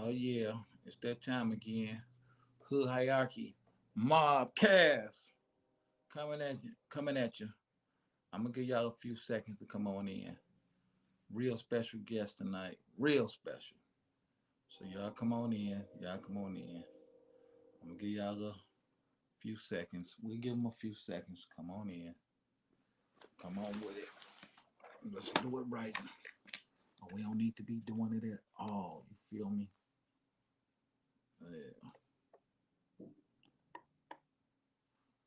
Oh yeah, it's that time again. Hood hierarchy, mob cast coming at you. I'm gonna give y'all a few seconds to come on in. Real special guest tonight, real special. So y'all come on in, y'all come on in. I'm gonna give y'all a few seconds. We'll give them a few seconds. Come on in, come on with it. Let's do it right. We don't need to be doing it at all. You feel me? Yeah.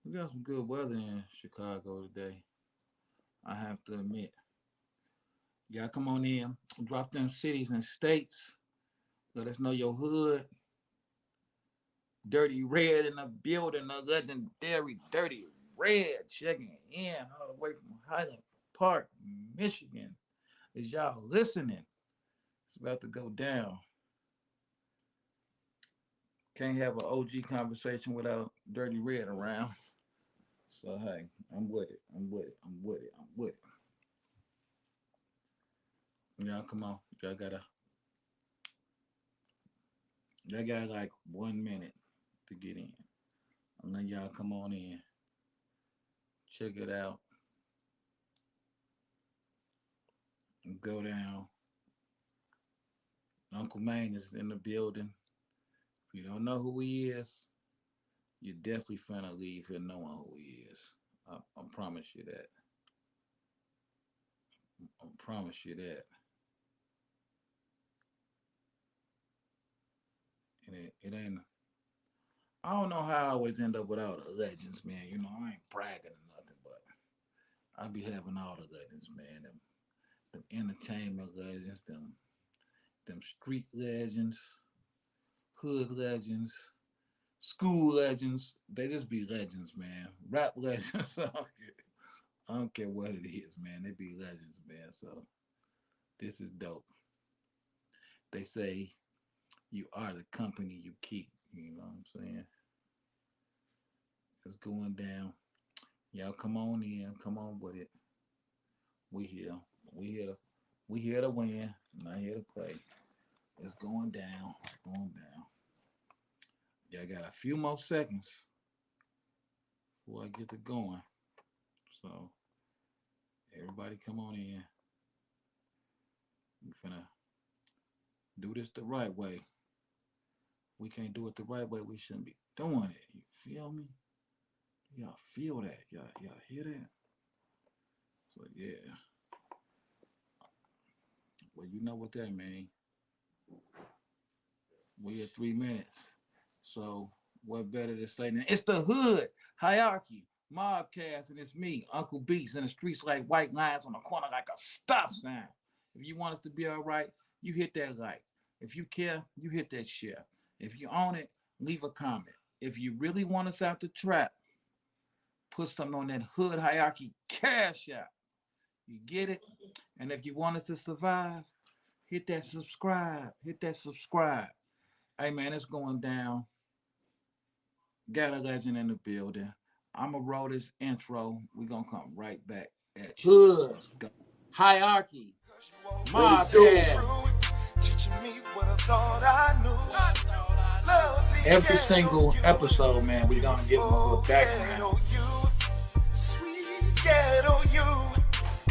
We got some good weather in Chicago today. I have to admit. Y'all come on in, drop them cities and states. Let us know your hood. Dirty Red in the building, the legendary Dirty Red checking in all the way from Highland Park, Michigan. Is y'all listening? It's about to go down. Can't have an OG conversation without Dirty Red around. So hey, I'm with it. I'm with it. I'm with it. I'm with it. Y'all come on. Y'all got like 1 minute to get in. And then y'all come on in. Check it out. And go down. Uncle Maine is in the building. If you don't know who he is, you're definitely finna leave here knowing who he is. I promise you that. I promise you that. And it ain't. I don't know how I always end up with all the legends, man. You know, I ain't bragging or nothing, but I be having all the legends, man. Them entertainment legends, them street legends, hood legends, school legends. They just be legends, man. Rap legends. I don't care what it is, man. They be legends, man. So this is dope. They say you are the company you keep. You know what I'm saying? It's going down. Y'all come on in. Come on with it. We here. We here to we here to win. Not here to play. It's going down. It's going down. Y'all got a few more seconds before I get to going. So everybody come on in. We finna do this the right way. We can't do it the right way. We shouldn't be doing it. You feel me? Y'all feel that? Y'all hear that? So yeah. Well, you know what that means. We at 3 minutes. So what better to say than it's the hood hierarchy mobcast, and it's me, Uncle Beats, in the streets like white lines on the corner like a stop sign. If you want us to be all right, you hit that like. If you care, you hit that share. If you own it, leave a comment. If you really want us out the trap, put something on that hood hierarchy cash out. You get it? And if you want us to survive, hit that subscribe. Hit that subscribe. Hey man, it's going down. Got a legend in the building. I'ma roll this intro. We gonna come right back at you. Hood. Let's go. Hierarchy. My bad. Every single episode, man, we gonna give them a little background.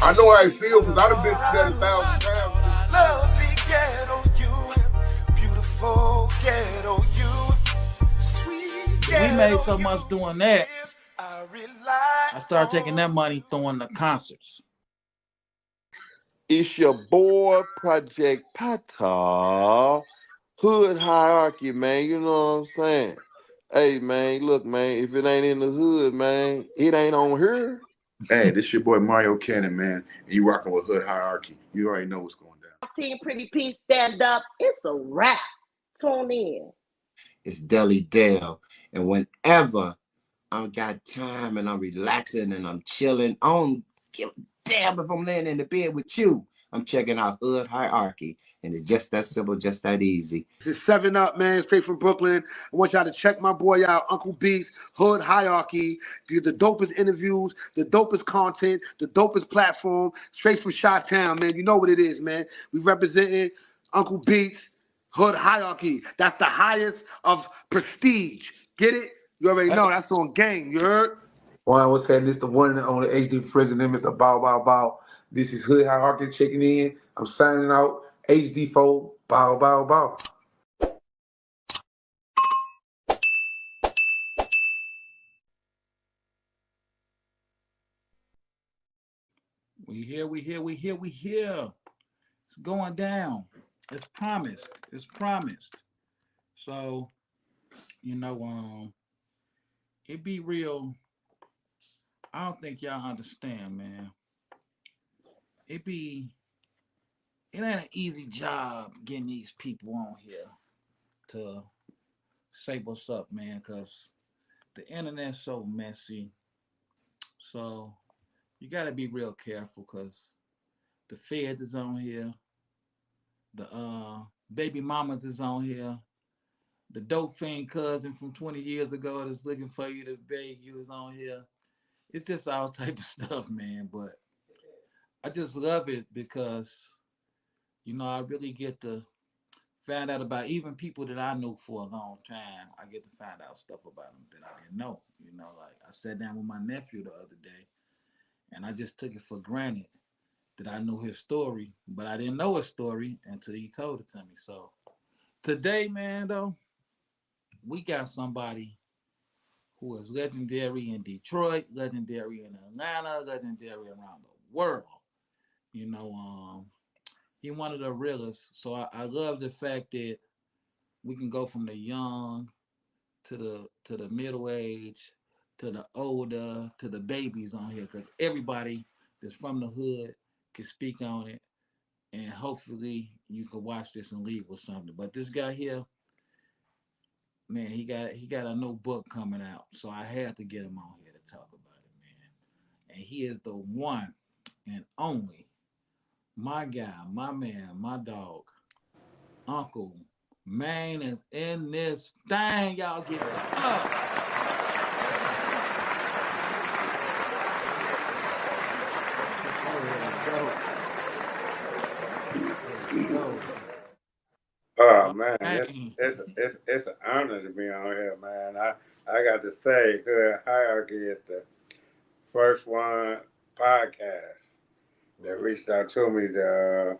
I know how I feel because I've been through that 1,000 times. Lovely ghetto you, beautiful ghetto you, sweet ghetto. We made so much doing that. I started taking that money throwing the concerts. It's your boy Project Pata, hood hierarchy, man. You know what I'm saying? Hey, man, look, man, if it ain't in the hood, man, it ain't on here. Hey, this your boy Mario Cannon, man. And you rocking with Hood Hierarchy. You already know what's going down. Team Pretty P stand up. It's a wrap. Tune in. It's Deli Dale. And whenever I got time and I'm relaxing and I'm chilling, I don't give a damn if I'm laying in the bed with you. I'm checking out Hood Hierarchy. And it's just that simple, just that easy. This is 7 Up, man, straight from Brooklyn. I want y'all to check my boy out, Uncle Beats, Hood Hierarchy. Get the dopest interviews, the dopest content, the dopest platform, straight from Chi-Town, man. You know what it is, man. We representing Uncle Beats, Hood hierarchy. That's the highest of prestige. Get it? You already know. That's on game. You heard? One, what's happening? This the one and only HD president, Mr. Bow Bow Bow. This is Hood Hierarchy checking in. I'm signing out. HD4, Bow Bow Bow. We here. It's going down. It's promised. It's promised. So, it be real. I don't think y'all understand, man. It be it ain't an easy job getting these people on here to say what's up, man, because the internet's so messy. So you gotta be real careful because the Fed is on here, the baby mamas is on here, the dope fiend cousin from 20 years ago that's looking for you to beg you is on here. It's just all type of stuff, man. But I just love it because I really get to find out about even people that I knew for a long time. I get to find out stuff about them that I didn't know. Like I sat down with my nephew the other day, and I just took it for granted that I knew his story, but I didn't know his story until he told it to me. So today, man, though, we got somebody who is legendary in Detroit, legendary in Atlanta, legendary around the world. You know, he one of the realest. So I love the fact that we can go from the young to the middle age to the older to the babies on here because everybody that's from the hood can speak on it, and hopefully you can watch this and leave with something. But this guy here, man, he got a new book coming out, so I had to get him on here to talk about it, man. And he is the one and only my guy, my man, my dog, Uncle Maine is in this thing. Y'all give it up. Oh man, Maine. it's an honor to be on here, man. I got to say, Hood Hierarchy is the first one podcast that reached out to me to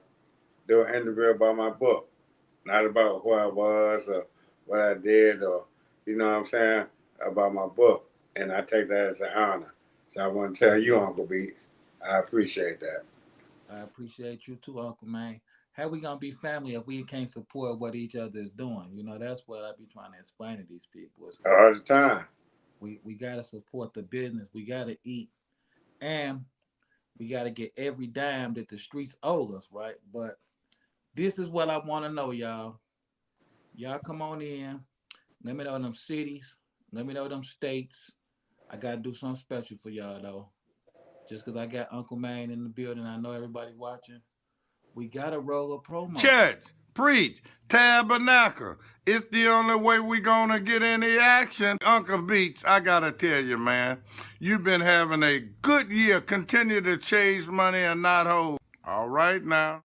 do an interview about my book, not about who I was or what I did or you know what I'm saying about my book, and I take that as an honor. So I want to tell you, Uncle B, I appreciate that I appreciate you too, Uncle Maine. How we gonna be family if we can't support what each other is doing? That's what I be trying to explain to these people. Is all the time. we gotta support the business. We gotta eat, and we gotta get every dime that the streets owe us, right? But this is what I want to know, y'all. Y'all come on in. Let me know them cities. Let me know them states. I gotta do something special for y'all though. Just because I got Uncle Maine in the building, I know everybody watching. We gotta roll a promo. Church, preach, tabernacle. It's the only way we gonna get any action. Uncle Beats, I gotta tell you, man, you've been having a good year. Continue to chase money and not hold. All right now.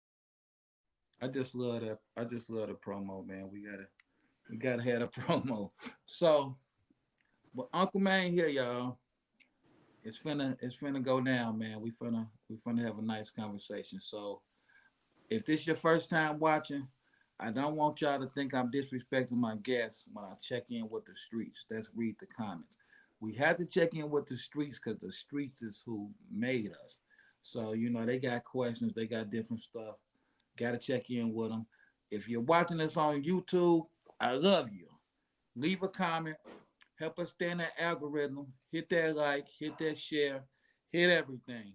I just love that. I just love the promo, man. We gotta have a promo. So, but Uncle Maine here, y'all. It's finna go down, man. We finna have a nice conversation. So if this your first time watching, I don't want y'all to think I'm disrespecting my guests when I check in with the streets. Let's read the comments. We had to check in with the streets because the streets is who made us. So they got questions, they got different stuff. Got to check in with them. If you're watching this on YouTube, I love you. Leave a comment. Help us stay in that algorithm. Hit that like, hit that share, hit everything.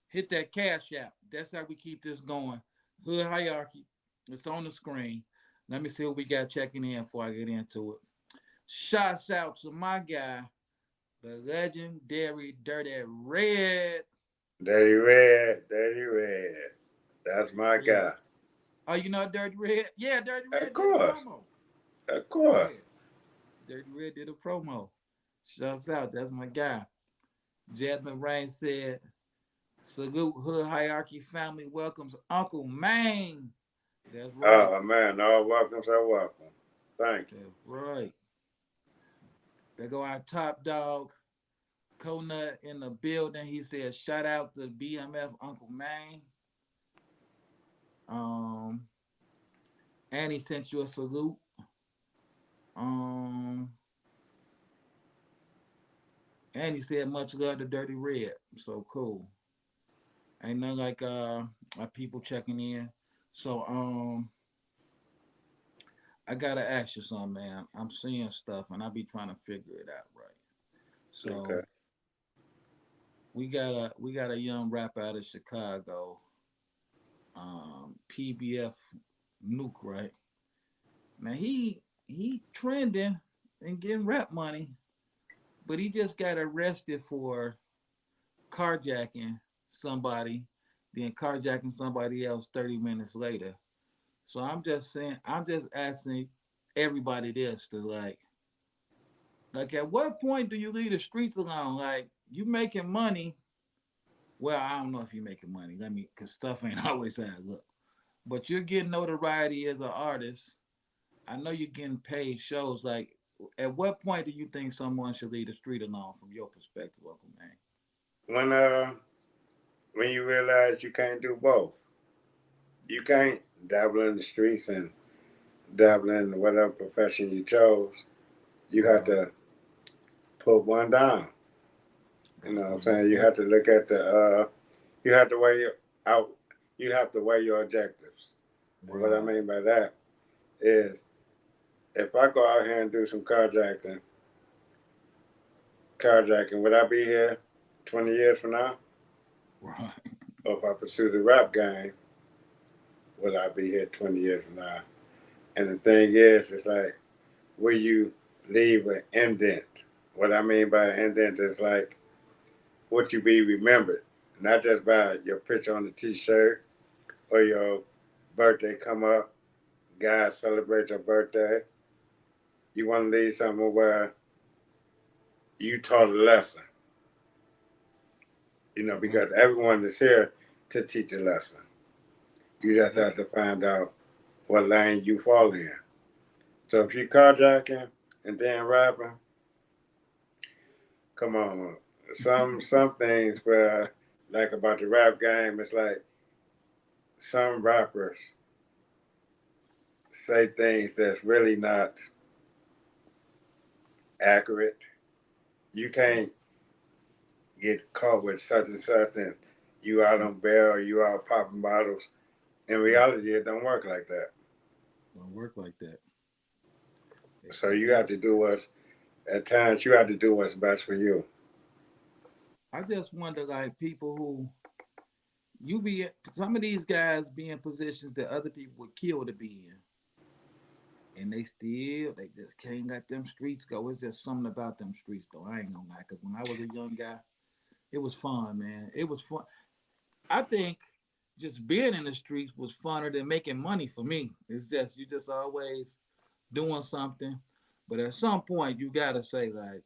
Hit that cash app. That's how we keep this going. Hood hierarchy. It's on the screen. Let me see what we got checking in before I get into it. Shouts out to my guy, the legendary Dirty Red. Dirty Red. That's my Yeah. guy. Oh, you know Dirty Red? Yeah, Dirty Red Of did a course. promo. Of course. Yeah. Dirty Red did a promo. Shouts out. That's my guy. Jasmine Rain said, salute Hood Hierarchy family welcomes Uncle Maine. That's right. Oh man, all welcomes are welcome. Thank you. That's right. They go our top dog, Conut in the building. He said, shout out to BMF Uncle Maine. Um, and he sent you a salute. Um, and he said much love to Dirty Red. So cool. Ain't nothing like our people checking in. So I gotta ask you something, man. I'm seeing stuff and I be trying to figure it out right. Okay. So we got a young rapper out of Chicago, PBF Nuk, right? Now he trending and getting rap money, but he just got arrested for carjacking somebody, then carjacking somebody else 30 minutes later. So I'm just saying, I'm just asking everybody this to like at what point do you leave the streets alone? Like you making money. Well, I don't know if you're making money. Let me, cause stuff ain't always how it look. But you're getting notoriety as an artist. I know you're getting paid shows. Like, at what point do you think someone should leave the street alone, from your perspective, Uncle Man? When when you realize you can't do both, you can't dabble in the streets and dabble in whatever profession you chose. You have Right. to put one down. You Gotta know what I'm put one saying? You down. have to look at the you have to weigh out you have to weigh your objectives. And what I Right. mean by that is if I go out here and do some carjacking, would I be here 20 years from now? Right. Or if I pursue the rap game, will I be here 20 years from now? And the thing is, it's like, will you leave an indent? What I mean by an indent is like, what you be remembered, not just by your picture on the t-shirt or your birthday come up, guys celebrate your birthday. You want to leave somewhere where you taught a lesson, Right. because everyone is here to teach a lesson. You just have Right. to find out what lane you fall in. So if you carjacking and then rapping, come on. Some things where like about the rap game, it's like some rappers say things that's really not accurate. You Right. can't get caught with such and such and you out on bail, you out popping bottles. In Right. reality, it don't work like that. Don't work like that. So It you have does. to do what's at times you have to do what's best for you. I just wonder, like people who you be, some of these guys be in positions that other people would kill to be in, and they just can't let them streets go. It's just something about them streets, though. I ain't gonna lie, cause when I was a young guy, it was fun, man. It was fun. I think just being in the streets was funner than making money for me. It's just you just always doing something, but at some point you gotta say like,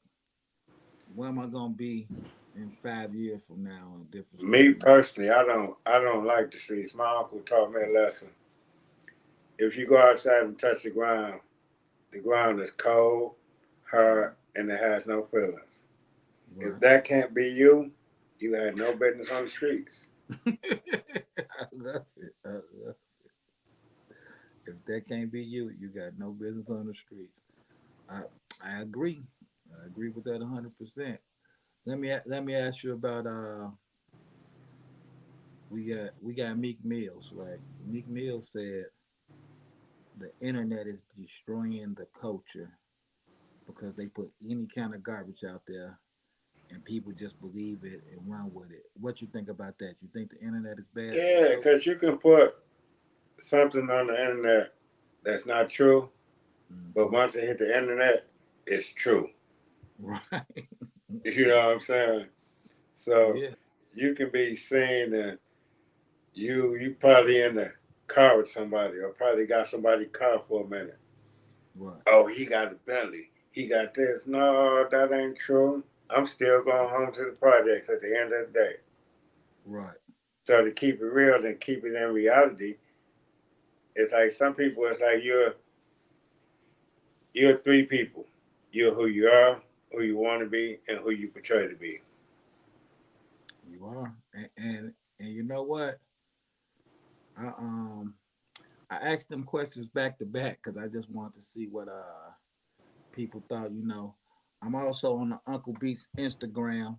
where am I gonna be in 5 years from now in a different state Me of mind? personally, I don't like the streets. My uncle taught me a lesson. If you go outside and touch the ground is cold, Right, hard, and it has no feelings. If right. that can't be you, you had no business on the streets. I love it. I love it. If that can't be you, you got no business on the streets. I I agree. I agree with that 100%. Let me ask you about we got Meek Mills, right? Meek Mills said the internet is destroying the culture because they put any kind of garbage out there and people just believe it and run with it. What you think about that? You think the internet is bad for the Yeah, culture? because you can put something on the internet that's not true, but Hmm. once it hit the internet, it's true. Right. You know what I'm saying? So Yeah. you can be seen and you probably in the car with somebody or probably got somebody's car for a minute. Right. Oh, he got a Bentley. He got this. No, that ain't true. I'm still going home to the projects at the end of the day. Right. So to keep it real and keep it in reality, it's like some people, it's like you're three people. You're who you are, who you want to be, and who you portray to be. You are, and you know what? I I asked them questions back to back because I just wanted to see what people thought. I'm also on the Uncle Beats Instagram,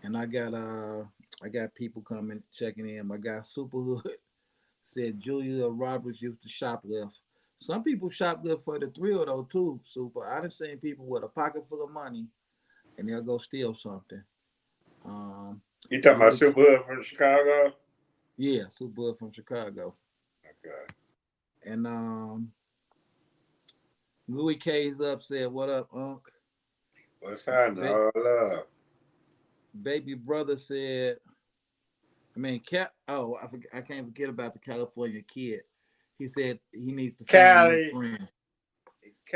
and I got people coming checking in. My guy Superhood said Julia Roberts used to shoplift. Some people shoplift for the thrill though too. Super. I done seen people with a pocket full of money and they'll go steal something. Um, You talking about Louis, Superhood from Chicago? yeah, Superhood from Chicago, Okay. and Louis K's up said, "What up, Unc?" What's happening? Ba- All love. Baby brother said, I mean, I can't forget about the California kid. He said he needs to find new Cali. friends.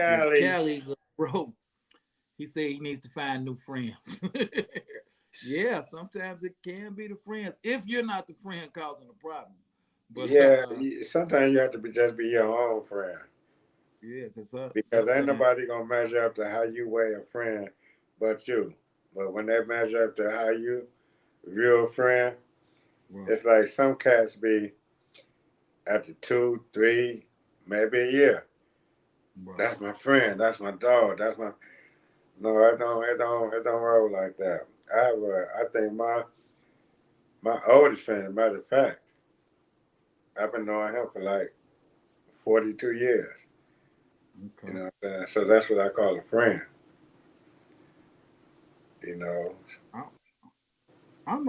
Yeah, Cali. Cali, bro. He said he needs to find new friends. Yeah, sometimes it can be the friends if you're not the friend causing the problem. But Yeah, sometimes you have to just be your own friend. yeah, because Because ain't sometimes nobody gonna measure up to how you weigh a friend but you. But when they measure up to how you view a friend, right, it's like some cats be after 2, 3, maybe a year. right, That's my friend. That's my dog. That's my no. It don't roll like that. I think my oldest friend, matter of fact, I've been knowing him for like 42 years. You okay. know what I'm saying? So that's what I call a friend. You know. I, I'm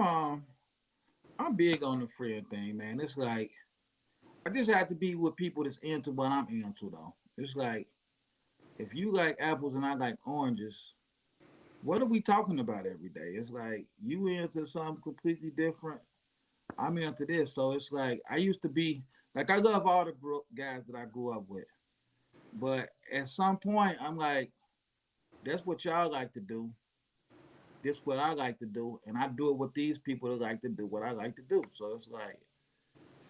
I'm big on the friend thing, man. It's like I just have to be with people that's into what I'm into, though. It's like if you like apples and I like oranges, what are we talking about every day? It's like you into something completely different. I'm into this, so it's like I used to be like I love all the guys that I grew up with, but at some point I'm like, that's what y'all like to do. This what I like to do, and I do it with these people that like to do what I like to do. So it's like,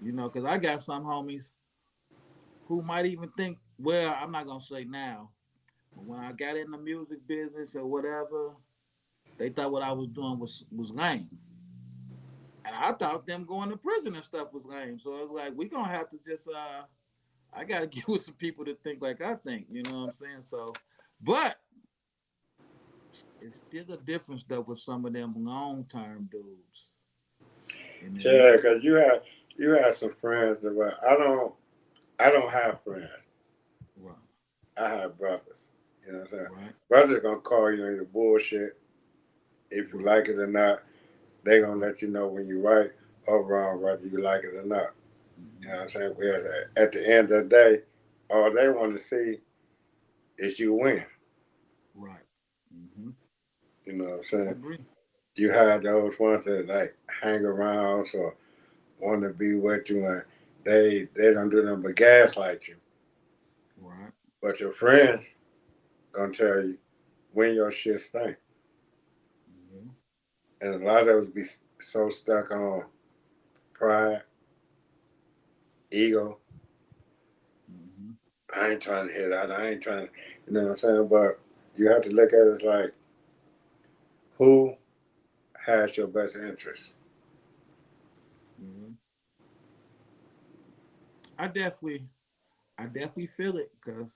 because I got some homies who might even think, well, I'm not gonna say now, but when I got in the music business or whatever, they thought what I was doing was lame. And I thought them going to prison and stuff was lame. So it's like we gonna have to just I gotta get with some people that think like I think, you know what I'm saying? So but it's still a difference though with some of them long term dudes in the Yeah, music. because you have some friends that I don't have friends. Right, I have brothers. You know what I'm saying? right, Brothers gonna call you on your bullshit. If you right. like it or not, they gonna let you know when you're right or wrong, whether you like it or not. You know Mm-hmm. what I'm saying? Because at the end of the day, all they want to see is you win. Right. Mm-hmm. You know what I'm I saying? agree. You have those ones that like hang around or want to be with you, and they don't do nothing but gaslight you. Right. But your friends gonna tell you when your shit stink. Yeah. And a lot of us be so stuck on pride, ego. Mm-hmm. I ain't trying to hit out. I ain't trying to, you know what I'm saying? But you have to look at it as like, who has your best interest? Yeah. I definitely I definitely feel it because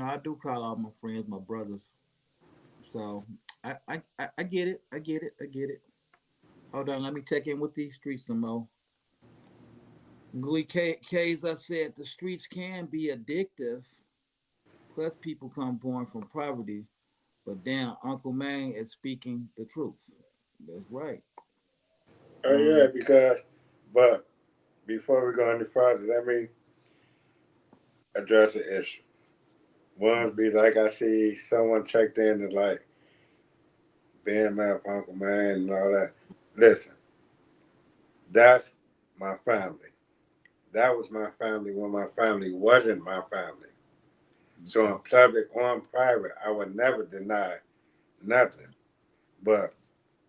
I do call all my friends my brothers. So I get it. I get it. I get it. Hold on, let me check in with these streets some more. Louis K's up said the streets can be addictive. Plus, people come born from poverty. But damn, Uncle Maine is speaking the truth. That's right. Oh yeah, Um, but before we go any further, let me address the issue. One mhm, be like I see someone checked in and like being my Uncle Man and all that. Listen, that's my family. That was my family when my family wasn't my family. So in okay. public or in private, I would never deny nothing. But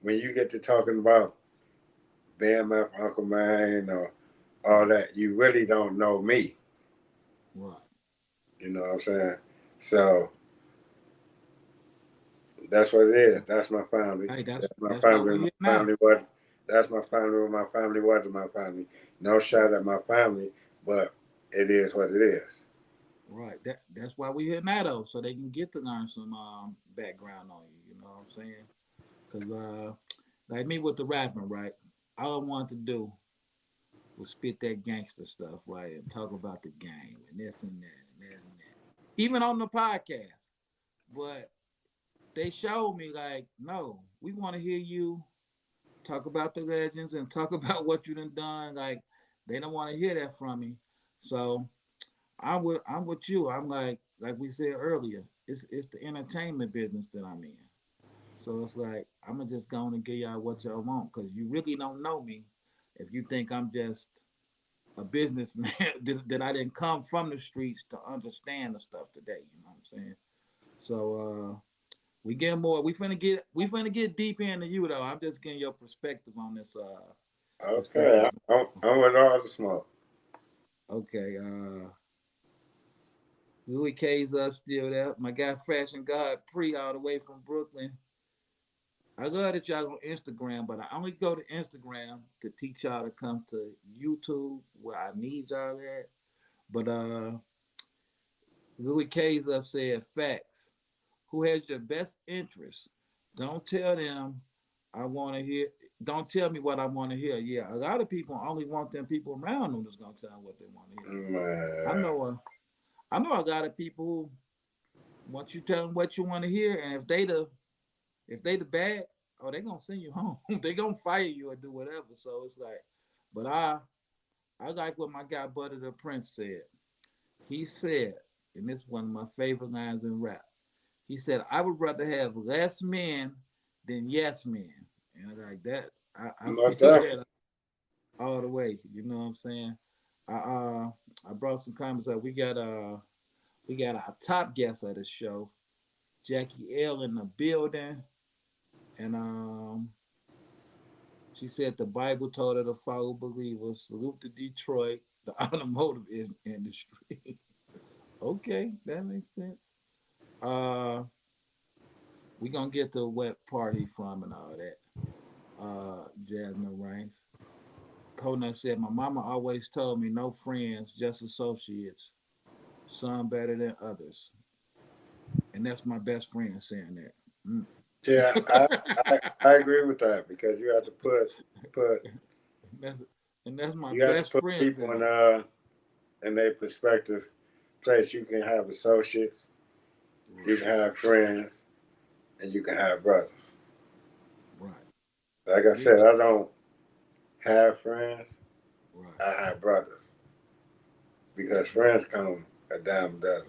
when you get to talking about being my Uncle Man or all that, you really don't know me. Right. You know what I'm saying? So that's what it is. That's my family. Hey, That's my that's why family. we My here now. family was. That's my family. My family wasn't my family. No shot at my family, but it is what it is. Right. That's why we here now though, so they can get to learn some background on you. You know what I'm saying? Cause like me with the rapping, right? All I wanted to do was spit that gangster stuff, right, and talk about the game and this and that and that and that. Even on the podcast, but they showed me like, no, we want to hear you talk about the legends and talk about what you done. Like they don't want to hear that from me. So I'm with you. I'm like we said earlier, it's the entertainment business that I'm in. So it's like I'm gonna just go and give y'all what y'all want because you really don't know me if you think I'm just a businessman that I didn't come from the streets to understand the stuff today. You know what I'm saying? So we get more. We finna get deep into you though. I'm just getting your perspective on this stuff. Okay, I'm with all the smoke. Okay, Louis K's up still there. My guy Fashion God Pre all the way from Brooklyn. I love that y'all on Instagram, but I only go to Instagram to teach y'all to come to YouTube where I need y'all at. But Louis K's up said facts. Who has your best interest? Don't tell them I want to hear. Don't tell me what I want to hear. Yeah, a lot of people only want them people around them that's gonna tell them what they want to hear. I Man, know I know a lot of people who once you tell them what you want to hear, and if they the bad, oh, they gonna send you home. They gonna fire you or do whatever. So it's like, but I like what my guy Butter the Prince said. He said, and this is one of my favorite lines in rap. He said, I would rather have less men than yes men. And I like that. I most feel definitely. that all the way. You know what I'm saying? I uh I brought some comments up. We got our top guest of the show, Jackie L in the building. And she said the Bible told her to follow believers. Salute to Detroit, the automotive industry. Okay, that makes sense. Uh, we gonna get to what part he from and all that. Jasmine Ranks. Konak said, my mama always told me no friends, just associates. Some better than others. And that's my best friend saying that. Mm. Yeah, I agree with that because you have to put that's, and that's my you have to best put friend people saying in their perspective place. You can have associates, that. you can have friends, and you can have brothers. Right. Like I Yeah. said, I don't have friends. Right. I have brothers because friends come a dime a dozen.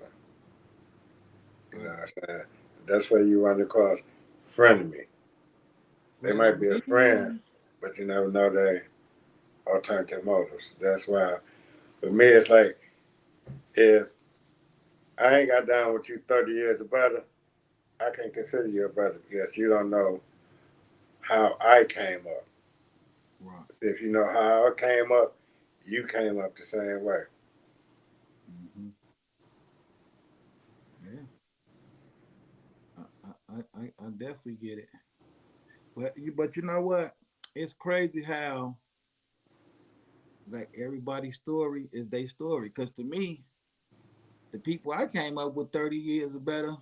You know Right. what I'm saying? That's where you run across frenemy. They might be a friend, Frenemy. but you never know their alternative motives. That's why, for me, it's like if I ain't got down with you 30 years of brother, I can't consider you a brother because you don't know how I came up. Right. If you know how I came up, you came up the same way. Mm-hmm. Yeah. I definitely get it. But you know what? It's crazy how like everybody's story is their story. Cause to me, the people I came up with 30 years or better,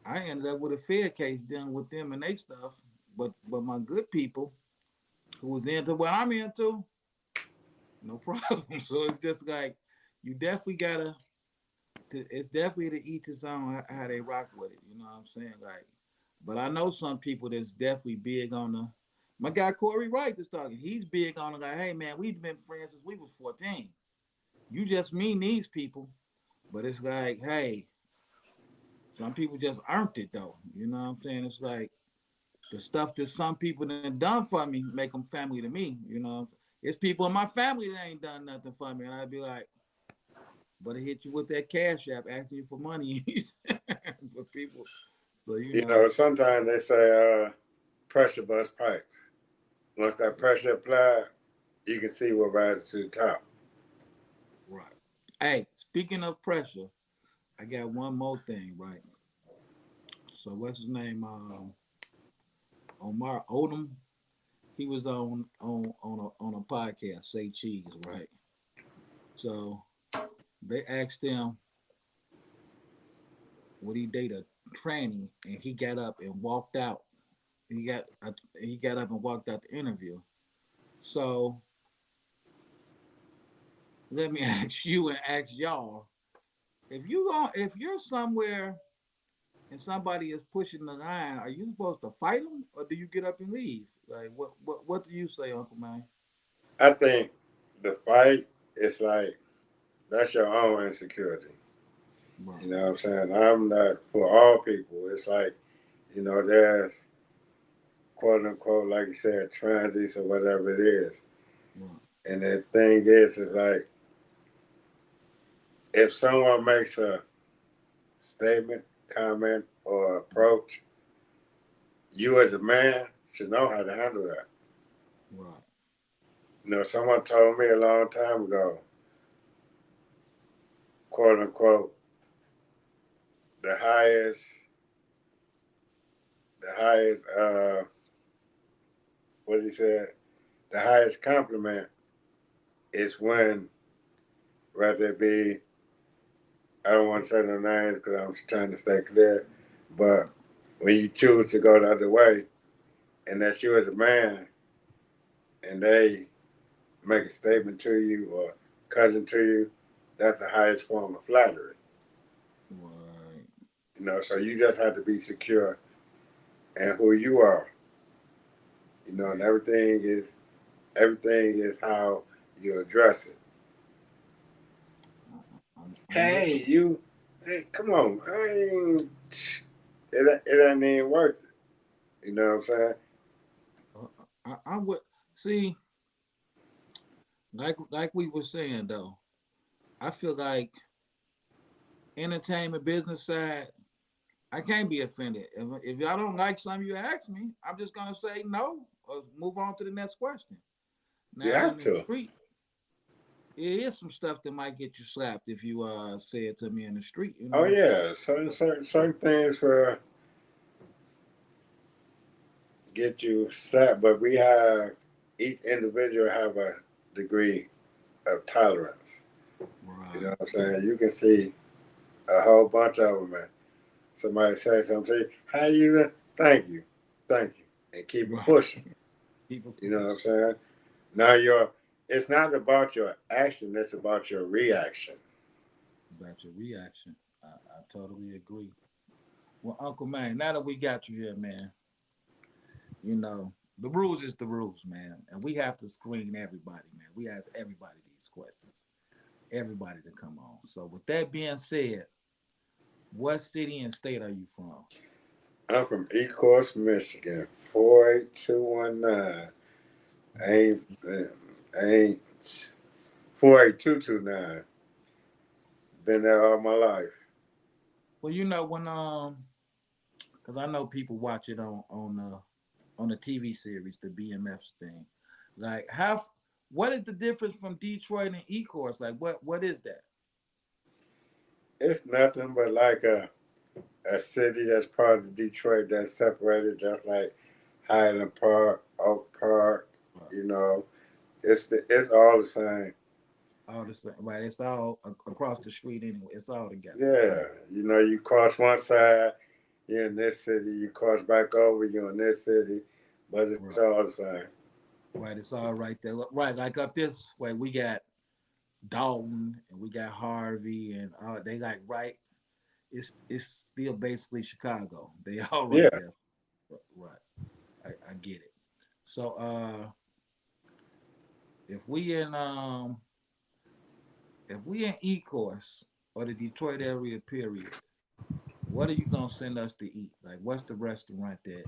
I ended up with a fair case dealing with them and they stuff. But my good people who was into what I'm into, no problem. So it's just like you definitely gotta. It's definitely to each his own how they rock with it. You know what I'm saying? Like, but I know some people that's definitely big on the. My guy Corey Wright is talking. He's big on the like, hey man, we've been friends since we was 14. You just mean these people, but it's like, hey, some people just earned it though. You know what I'm saying? It's like the stuff that some people done done for me make them family to me. You know, it's people in my family that ain't done nothing for me, and I'd be like, but I hit you with that cash app asking you for money for people. So you You know, know, sometimes they say pressure bust pipes. Once that pressure applied, you can see what rises to the top. Right. Hey, speaking of pressure, I got one more thing, right? So what's his name? Lamar Odom. He was on a podcast, Say Cheese, right? So they asked him would he date a tranny, and he got up and walked out. He got up and walked out the interview. So let me ask you and ask y'all if you're somewhere and somebody is pushing the line, are you supposed to fight them or do you get up and leave? Like what do you say, Uncle Man? I think the fight is like that's your own insecurity. Right. You know what I'm saying? I'm not for all people. It's like, there's quote unquote, like you said, transies or whatever it is. Right. And the thing is like if someone makes a statement, comment, or approach, you as a man should know how to handle that. Right. Someone told me a long time ago, quote unquote, the highest, the highest, what he said, the highest compliment is when, whether it be, I don't want to say no names because I'm just trying to stay clear, but when you choose to go the other way, and that's you as a man, and they make a statement to you or cousin to you, that's the highest form of flattery. Right. So you just have to be secure in who you are. And Yeah. everything is how you address it. I'm with Hey, hey, come on, it ain't even worth it. You know what I'm saying? I'm with see like we were saying though. I feel like entertainment business side, I can't be offended. If y'all don't like something you ask me, I'm just gonna say no or move on to the next question. You Now in have the to. street, it is some stuff that might get you slapped if you say it to me in the street, you Oh know. yeah, certain things for get you slapped, but we have each individual have a degree of tolerance. You know Right. what I'm saying? You can see a whole bunch of them, man. Somebody say something to you, how you doing? Thank you, and keep it Right. pushing. People You know what I'm push. saying? Now it's not about your action; it's about your reaction. About your reaction. I totally agree. Well, Uncle Man, now that we got you here, man, you know, the rules is the rules, man. And we have to screen everybody, man. We ask everybody these questions. Everybody to come on. So with that being said, what city and state are you from? I'm from Ecorse, Michigan, 48219. Ain't ain't 48229. Been there all my life. Well, you know when because I know people watch it on the TV series, the BMFs thing. Like what is the difference from Detroit and Ecorse? Like what is that? It's nothing but like a city that's part of Detroit that's separated, just like Highland Park, Oak Park. Right. You know, it's all the same. All the same, right? It's all across the street anyway. It's all together. Yeah, Right. you cross one side, you're in this city. You cross back over, you're in this city, but it's Right. all the same. Right. It's all right there. Right. Like up this way, we got Dalton and we got Harvey and they like right. It's still basically Chicago. They all right Yeah, there. Right. I get it. So if we in um if we in Ecorse or the Detroit area period, what are you gonna send us to eat? Like what's the restaurant that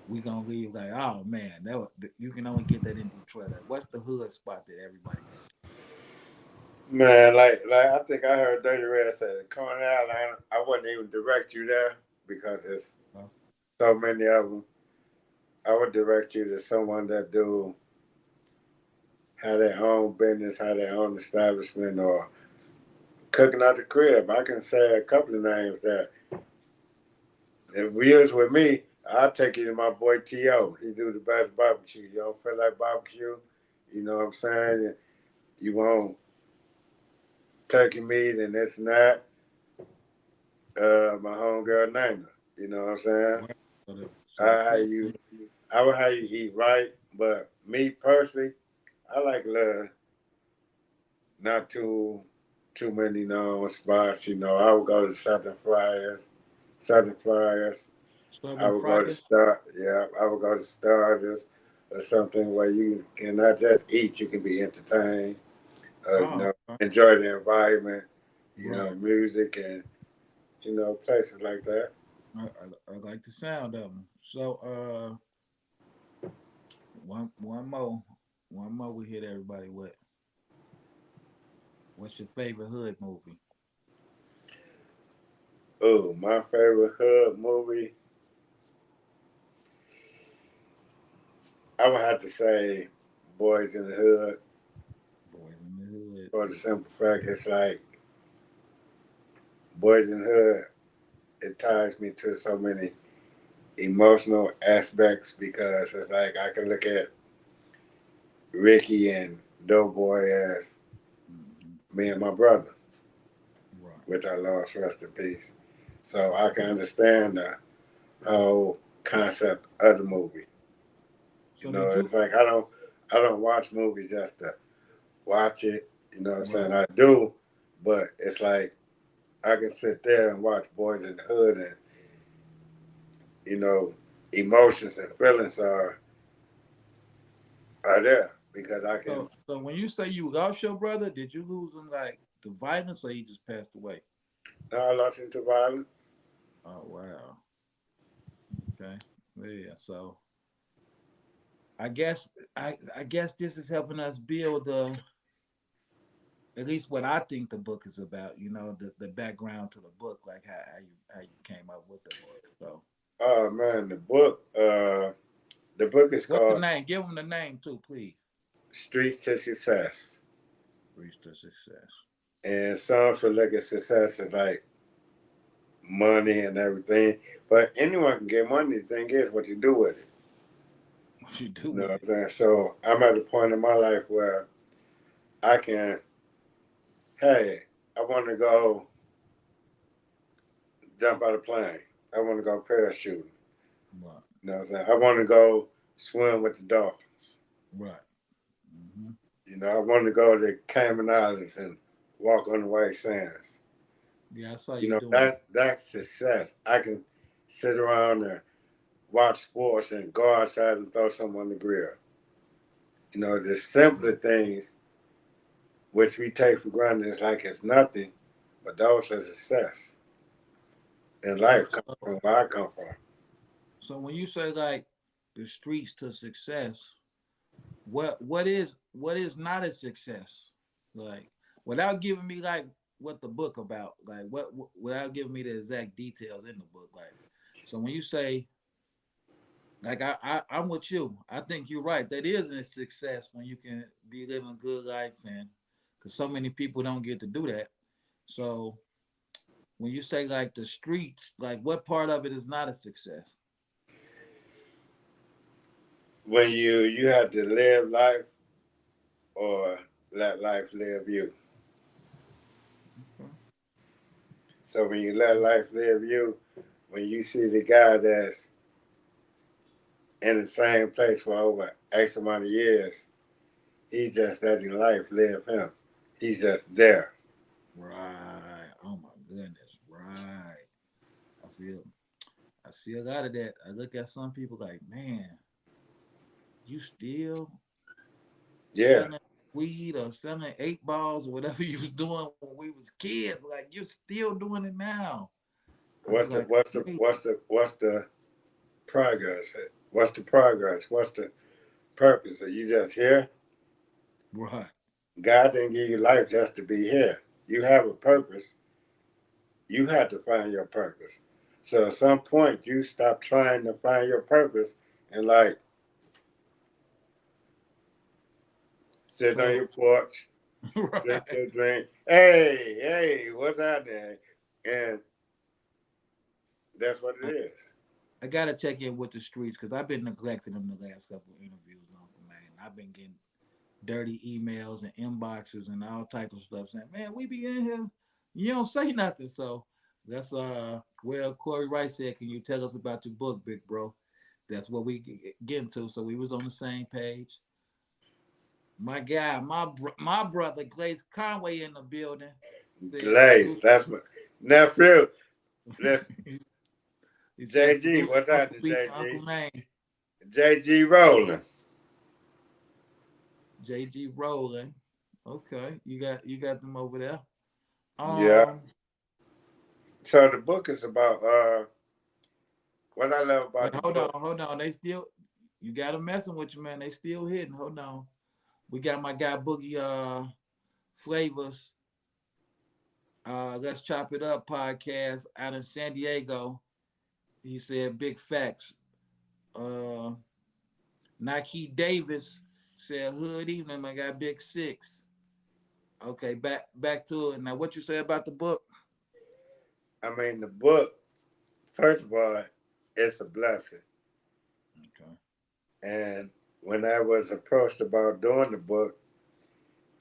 we gonna leave like, oh man, you can only get that in Detroit. Like what's the hood spot that everybody goes man. Like I think I heard Dirty Red say the Coney Island. I wouldn't even direct you there because there's to? Huh? so many of them. I would direct you to someone that do have their own business, have their own establishment, or cooking out the crib. I can say a couple of names that if you was with me, I'll take you to my boy T.O. He do the best barbecue. You don't feel like barbecue, you know what I'm saying? You want turkey meat and this and that. My homegirl Nana, you know what I'm saying? So I would have you eat right, but me personally, I like not too many known spots. You know, I would go to Southern Fryers. I Southern would go to Friars. I would go to Starters or something where you can not just eat, you can be entertained. You Oh, know, okay. enjoy the environment. You know, Right. music and places like that. I like the sound of them. So one more we hit everybody with. What's your favorite hood movie? Oh, my favorite hood movie, I would have to say Boys in the Hood. Boys in the Hood. For the simple fact, it's like Boys in the Hood. It ties me to so many emotional aspects because it's like I can look at Ricky and Doughboy as Mm-hmm. me and my brother, Right. which I lost, rest in peace. So I can understand the whole concept of the movie. You So know, did you? it's like I don't watch movies just to watch it. You know what I'm saying? Right. I do, but it's like I can sit there and watch Boys in the Hood, and you know, emotions and feelings are there because I can. So when you say you lost your brother, did you lose him like the violence, or he just passed away? Now I lost into violence. Oh wow. Okay. Yeah. So I guess this is helping us build the at least what I think the book is about. You know, the background to the book, like how you came up with the book. So Oh man, the book is what's the called name? Give them the name too, please. Streets to Success, Reach to success. and some feel like a success is like money and everything, but anyone can get money. The thing is, what you do with it. What you do You know with what it? I'm saying? So I'm at a point in my life where I can, hey, I want to go jump out of a plane. I want to go parachuting. Right. You know what I'm saying? I want to go swim with the dolphins. Right. Hmm. You know, I want to go to Cayman Islands and walk on the white sands. Yeah, I saw You you know, doing that. that's success. I can sit around and watch sports and go outside and throw something on the grill. You know, the simpler things which we take for granted is like it's nothing, but those are success. And So life comes so from where I come from. so when you say like the streets to success, what is not a success? Like without giving me like what the book about, like without giving me the exact details in the book, like so when you say like I'm with you, I think you're right. That is a success when you can be living a good life, and because so many people don't get to do that. So when you say like the streets, like what part of it is not a success? When you have to live life or let life live you. Okay. So when you let life live you, when you see the guy that's in the same place for over X amount of years, he's just letting life live him. He's just there. Right. Oh my goodness. Right. I see. I see a lot of that. I look at some people like, man, you still Yeah. selling weed or selling 8 balls or whatever you was doing when we was kids. Like you're still doing it now. I was What's the like, what's the amazing. what's the what's the progress? What's the progress? What's the purpose? Are you just here? Right. God didn't give you life just to be here. You have a purpose. You have to find your purpose. So at some point you stop trying to find your purpose and like sitting on your porch, drink Right. your drink. Hey, what's out there? And that's what it is. I gotta check in with the streets because I've been neglecting them the last couple of interviews, Uncle Man. I've been getting dirty emails and inboxes and all type of stuff saying, "Man, we be in here, you don't say nothing." So that's well, Corey Rice said, "Can you tell us about your book, big bro?" That's what we get into. So we was on the same page. My guy, my brother Glaze Conway in the building said Glaze, salute. that's my nephew. Listen, He said JG, salute to what's Uncle happening, Beats and Uncle JG? Maine. JG rolling. JG rolling. Okay, you got them over there. Yeah. Um, So the book is about what I love wait, about the book. hold on. They still, you got them messing with you, man. They still hitting. Hold on. We got my guy Boogie Flavors. Let's chop it up podcast out in San Diego. He said big facts. Uh, Nike Davis said hood evening. My guy Big Six. Okay, back to it. Now, what you say about the book? I mean, the book, first of all, it's a blessing. Okay. And when I was approached about doing the book,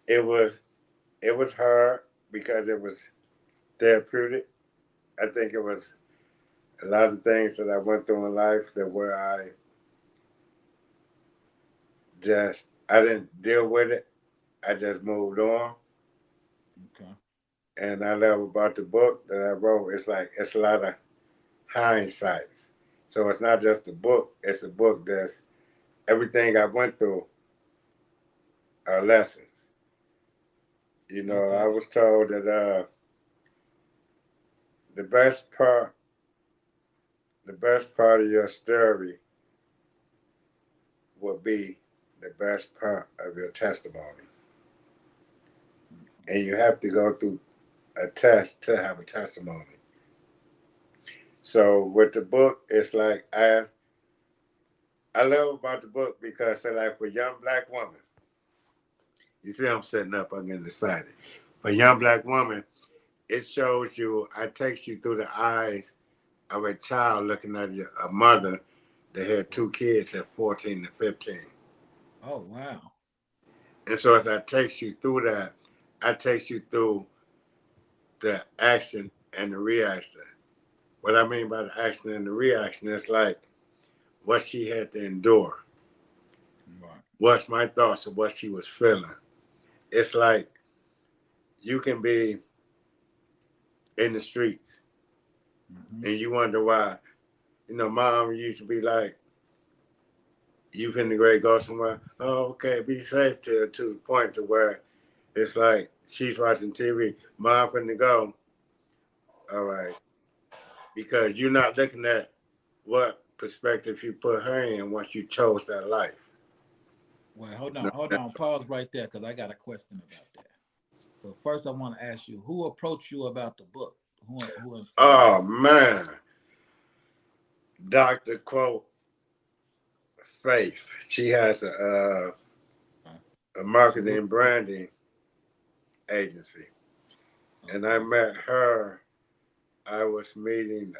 it was hard because it was therapeutic. I think it was a lot of things that I went through in life that where I didn't deal with it. I just moved on. Okay. And I love about the book that I wrote, it's like it's a lot of hindsights. So it's not just a book, it's a book that's everything I went through are lessons. You know, I Okay. was told that the best part the best part of your story will be the best part of your testimony. And you have to go through a test to have a testimony. So with the book, it's like I love about the book because it's like for young black women, you see I'm setting up, I'm getting excited. For young black woman, it shows you, it takes you through the eyes of a child looking at a mother that had two kids at 14 and 15. Oh wow. And so as I takes you through that, I takes you through the action and the reaction. What I mean by the action and the reaction is like what she had to endure. Right. What's my thoughts of what she was feeling. It's like you can be in the streets Mm-hmm. and you wonder why. You know, mom used to be like, you finna grade go somewhere. Oh, okay, be safe to the point to where it's like she's watching TV. Mom finna go. All right. Because you're not looking at what perspective you put her in once you chose that life. Well, No, hold on. Pause right there because I got a question about that. But first, I want to ask you, who approached you about the book? Who inspired oh man. Dr. Quote Faith. She has you? a Salute. marketing branding agency. And I Okay. met her. I was meeting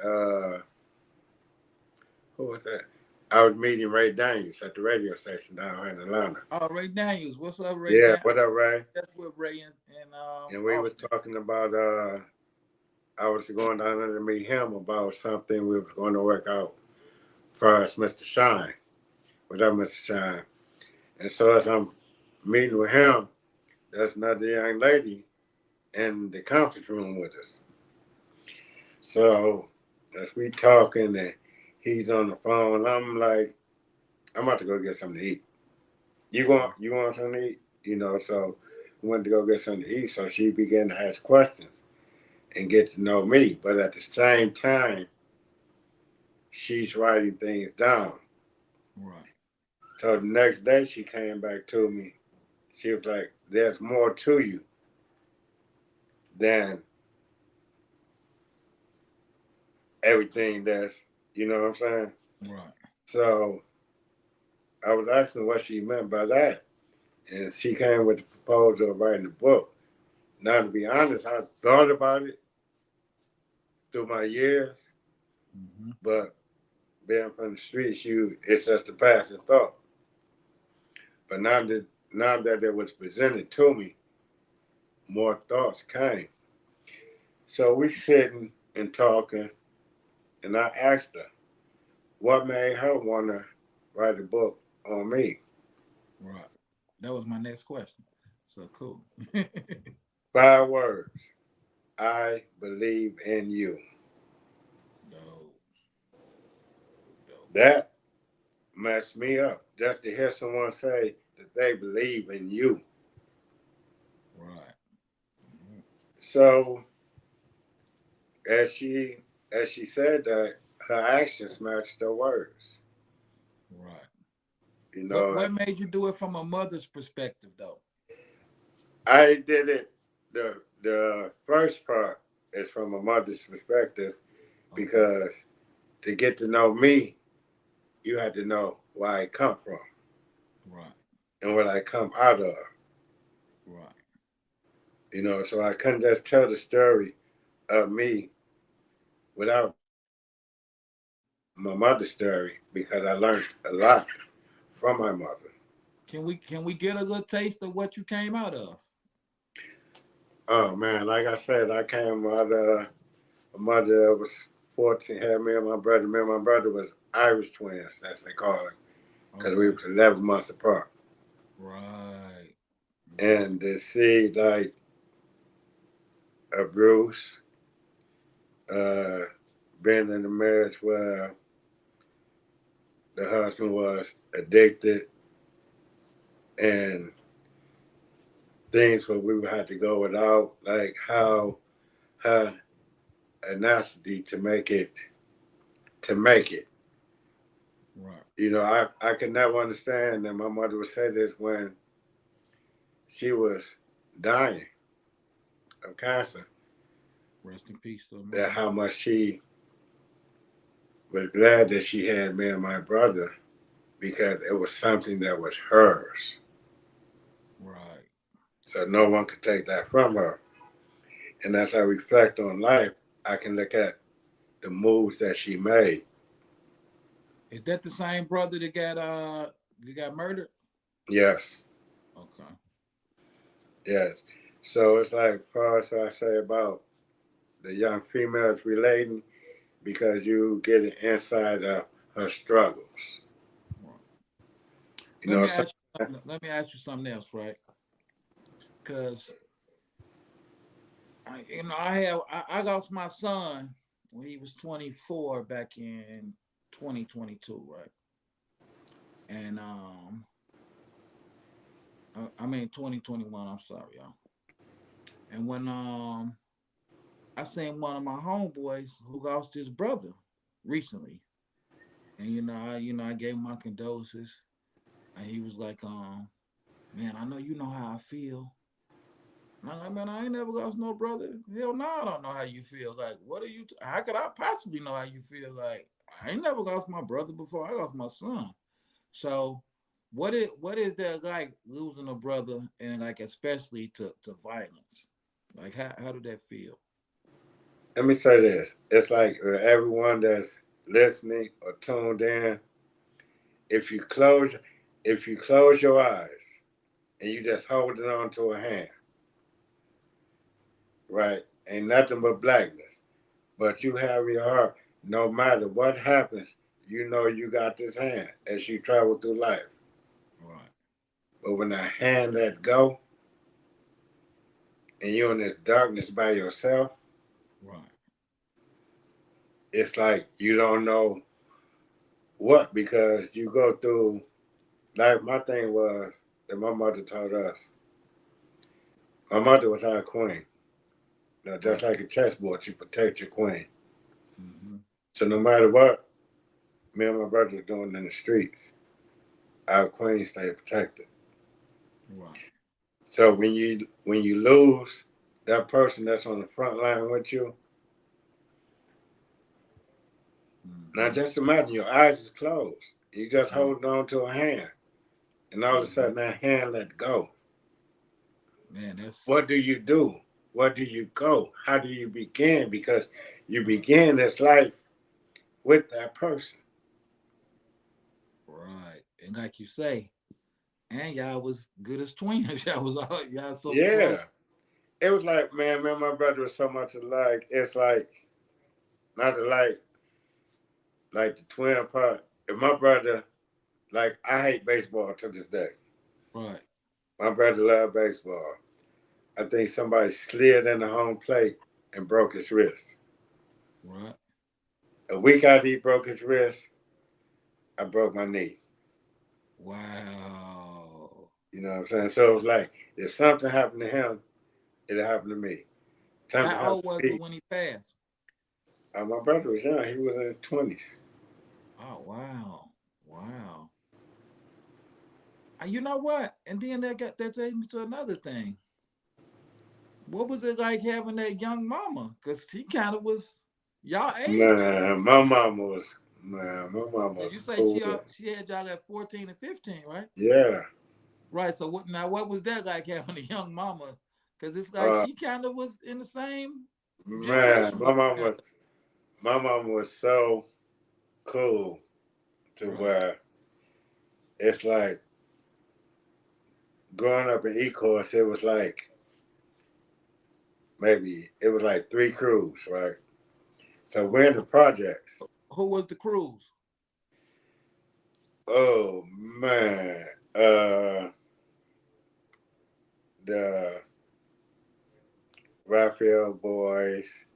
who was that? I was meeting Ray Daniels at the radio station down here in Atlanta. Oh, Ray Daniels. What's up, Ray Yeah, Daniels? what up, Ray? That's with Ray and And we were Austin. talking about I was going down there to meet him about something we was going to work out for us, Mr. Shine. What up, Mr. Shine? And so as I'm meeting with him, there's another young lady in the conference room with us. So as we talking and he's on the phone, I'm like, I'm about to go get something to eat. You want something to eat? You know, so we went to go get something to eat. So she began to ask questions and get to know me. But at the same time, she's writing things down. Right. So the next day she came back to me. She was like, there's more to you than everything that's, you know what I'm saying? Right. So I was asking what she meant by that. And she came with the proposal of writing a book. Now, to be honest, I thought about it through my years, but being from the streets, it's just a passing thought. But now that it was presented to me, more thoughts came. So we sitting and talking, and I asked her, what made her want to write a book on me? Right. That was my next question. So cool. 5 words. I believe in you. Dope. Dope. That messed me up. Just to hear someone say that they believe in you. Right. So as she said that, her actions matched her words. Right. You know, What made you do it from a mother's perspective, though? I did it. The first part is from a mother's perspective, because to get to know me, you had to know where I come from, Right. and what I come out of. Right. You know, so I couldn't just tell the story of me without my mother's story, because I learned a lot from my mother. Can we get a little taste of what you came out of? Oh man, like I said, I came out of a mother that was 14, had me and my brother. Me and my brother was Irish twins, as they call it, because we was 11 months apart. Right. And to see like abuse, being in a marriage where the husband was addicted, and things where we would have to go without, like how her tenacity to make it. Right. You know, I could never understand, and my mother would say this when she was dying of cancer, Rest in peace, though. that how much she was glad that she had me and my brother, because it was something that was hers. Right. So no one could take that from her. And as I reflect on life, I can look at the moves that she made. Is that the same brother that got murdered? Yes. Okay. Yes. So it's like, far as I say about the young females relating, because you get an insight of her struggles. Right. You know, Let me ask you something else, right? Because I lost my son when he was 24 back in 2022, right? And I mean 2021. I'm sorry, y'all. And when I seen one of my homeboys who lost his brother recently, and I gave him my condolences, and he was like, man, I know you know how I feel. And I'm like, man, I ain't never lost no brother. Hell no, I don't know how you feel. Like, what are you? How could I possibly know how you feel? Like, I ain't never lost my brother before. I lost my son. So, what is that like losing a brother, and like especially to violence? Like, how did that feel? let me say this. It's like everyone that's listening or tuned in, if you close your eyes and you just holding on to a hand, right? Ain't nothing but blackness. But you have your heart. No matter what happens, you know you got this hand as you travel through life. Right. But when that hand let go and you're in this darkness by yourself, Right. it's like you don't know what, because you go through life. My thing was that my mother taught us. My mother was our queen. You know, just like a chessboard, you protect your queen. Mm-hmm. So no matter what me and my brother were doing in the streets, our queen stayed protected. Right. So when you lose that person that's on the front line with you, now Mm-hmm. just imagine your eyes is closed. You just Right. holding on to a hand. and all of a sudden that hand let go. Man, that's What do you do? Where do you go? How do you begin? Because you begin this life with that person. right. And like you say, and y'all was good as twins. Y'all so close. Yeah. It was like, man, my brother was so much alike. It's like, not like the twin part. And my brother, like, I hate baseball to this day. Right. My brother loved baseball. I think somebody slid in the home plate and broke his wrist. Right. A week after he broke his wrist, I broke my knee. Wow. You know what I'm saying? So it was like, if something happened to him, it happened to me. Something How happened old was to it me. when he passed? My brother was young. He was in his 20s. Oh wow. Wow. You know what? And then that takes me to another thing. What was it like having that young mama? Because she kind of was y'all age. My mama Did you was say cool. she had y'all at 14 and 15, right? Yeah. Right. So what was that like having a young mama? Because it's like Uh, she kind of was in the same man, generation with my mom was so cool to right. where it's like growing up in Ecorse, it was like maybe it was like 3 crews, right? So we're in the projects. Who was the cruise? Oh man, the Raphael boys,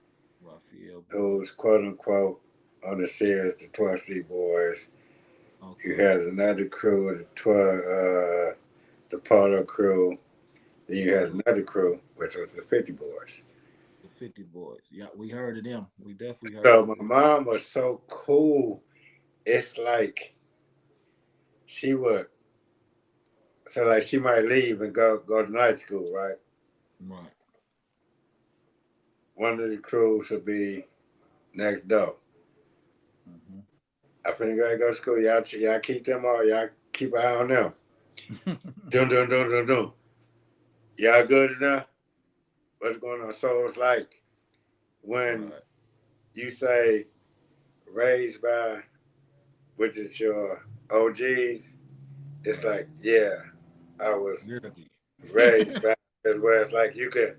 Raphael boy. who's quote unquote on the series, the 12th Street Boys. You Okay. had another crew, the Polo crew. Then you had Polo. another crew, which was the 50 Boys. The 50 boys. Yeah, we heard of them. We definitely heard So of my them. mom was so cool. It's like she would, so like she might leave and go to night school, right? Right. One of the crews would be next door. I finna go to school. Y'all keep them all. Y'all keep an eye on them. Dun dun dun dun dun. Y'all good enough? What's going on? So it's like when right. you say raised by, which is your OGs, it's Right. like, yeah, I was Really. raised by, where it's like you could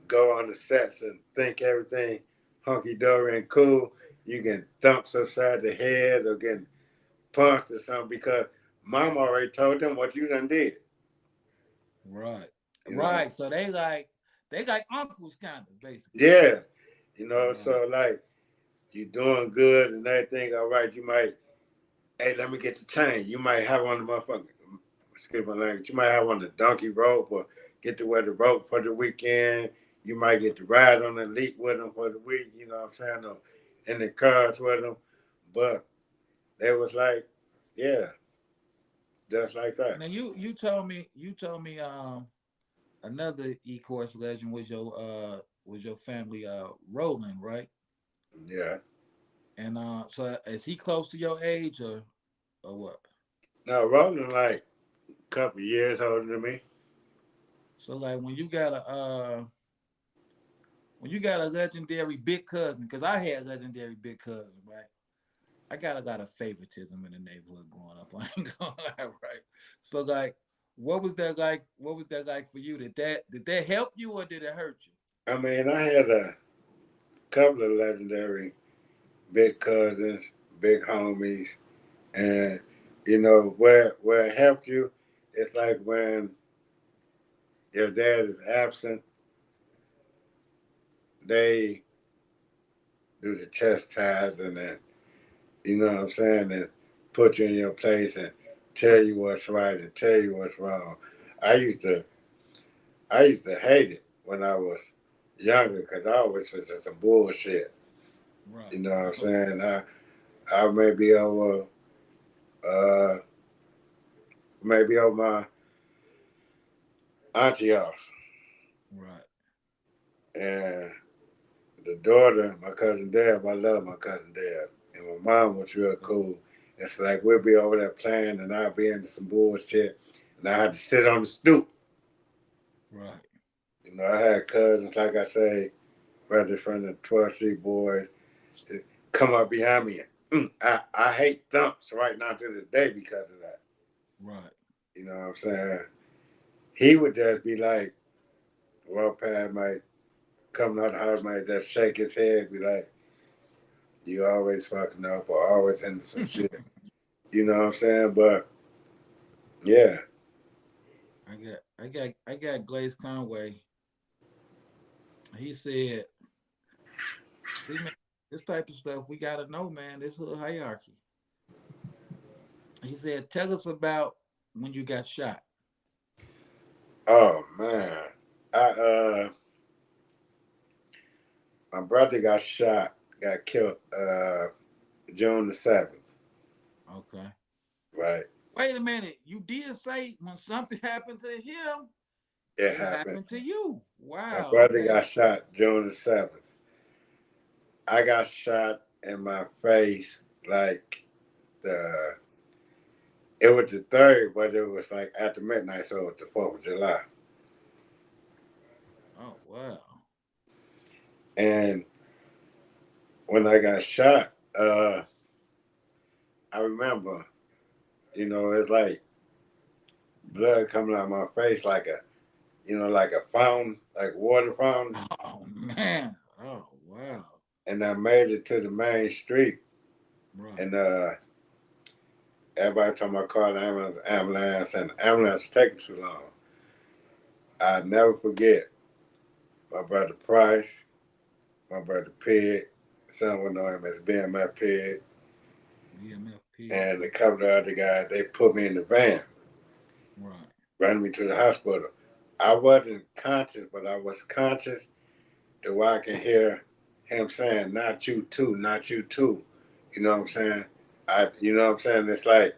go on the sets and think everything hunky dory and cool. You can thumps upside the head or get punched or something because mom already told them what you done did. right. You know? Right. So they like uncles kind of basically. Yeah. Right. So like you doing good and everything, all right, you might, hey, let me get the chain. You might have on the motherfucker, excuse my language, you might have on the donkey rope or get to wear the rope for the weekend. You might get to ride on the leak with them for the week, you know what I'm saying, or in the cars with them. But they was like, yeah, just like that. Now you told me another E-course legend was your family Roland, right? Yeah. And so is he close to your age or what? Now, Roland, like, a couple years older than me. So like when you got a legendary big cousin, because I had legendary big cousin, right? I got a lot of favoritism in the neighborhood growing up. I ain't gonna lie, right? So like, what was that like? What was that like for you? Did that help you or did it hurt you? I mean, I had a couple of legendary big cousins, big homies, and where it helped you, it's like when your dad is absent, they do the chastising and you know what I'm saying, and put you in your place and tell you what's right and tell you what's wrong. I used to I used to hate it when I was younger because I always was just some bullshit. Right. You know what I'm Okay. saying? I may be over uh maybe over my auntie house Right. and the daughter, my cousin Deb, I love my cousin Deb. And my mom was real Okay. cool. It's like we'll be over there playing and I'll be into some bullshit. and I had to sit on the stoop. Right. You know, I had cousins, like I say, brothers from the 12th Street boys, that come up behind me. I hate thumps right now to this day because of that. Right. You know what I'm saying? He would just be like, well, Pat might come out the house, might just shake his head, be like, you always fucking up or always into some shit. You know what I'm saying? But yeah. I got Glaze Conway. He said, see, man, this type of stuff we gotta know, man. This little hierarchy. He said, tell us about when you got shot. Oh man. I my brother got shot, got killed June the 7th. Okay. Right. Wait a minute. You did say when something happened to him, It it happened. happened to you. My Wow. brother Okay. got shot June the 7th. I got shot in my face like the it was the 3rd, but it was like after midnight, so it was the 4th of July. Oh wow. And when I got shot, I remember, you know, it's like blood coming out of my face like a like a fountain, like water fountain. Oh man. Oh wow. And I made it to the main street, Right. and everybody told me I called the ambulance, and the ambulance was taking too long. I'll never forget my brother Price, my brother Pig, son would know him as BMF Pig, BMFP. and a couple of other guys. They put me in the van, Right. ran me to the hospital. I wasn't conscious, but I was conscious to where I can hear him saying, "Not you too, not you too." You know what I'm saying? You know what I'm saying? It's like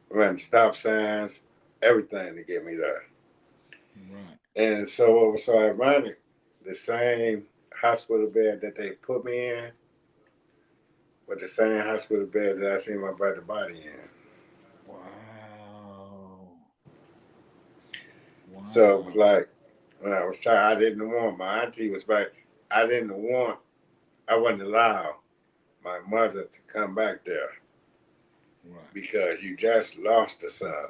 running stop signs, everything to get me there. Right. And so what was so ironic, the same hospital bed that they put me in was the same hospital bed that I seen my brother body in. Wow. So it was Wow. like when I was child, I didn't want my auntie was back. I wasn't allowed my mother to come back there Right. because you just lost a son.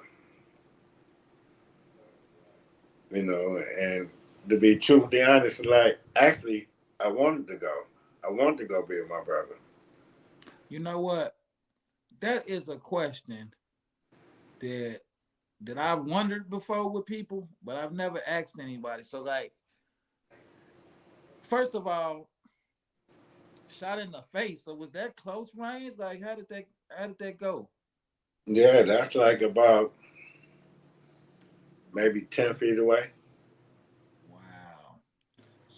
You know, and to be truthfully honest, like actually I wanted to go. I wanted to go be with my brother. You know what? That is a question that I've wondered before with people, but I've never asked anybody. So like, first of all, shot in the face. So was that close range? Like how did that go? Yeah, that's like about maybe 10 feet away. Wow.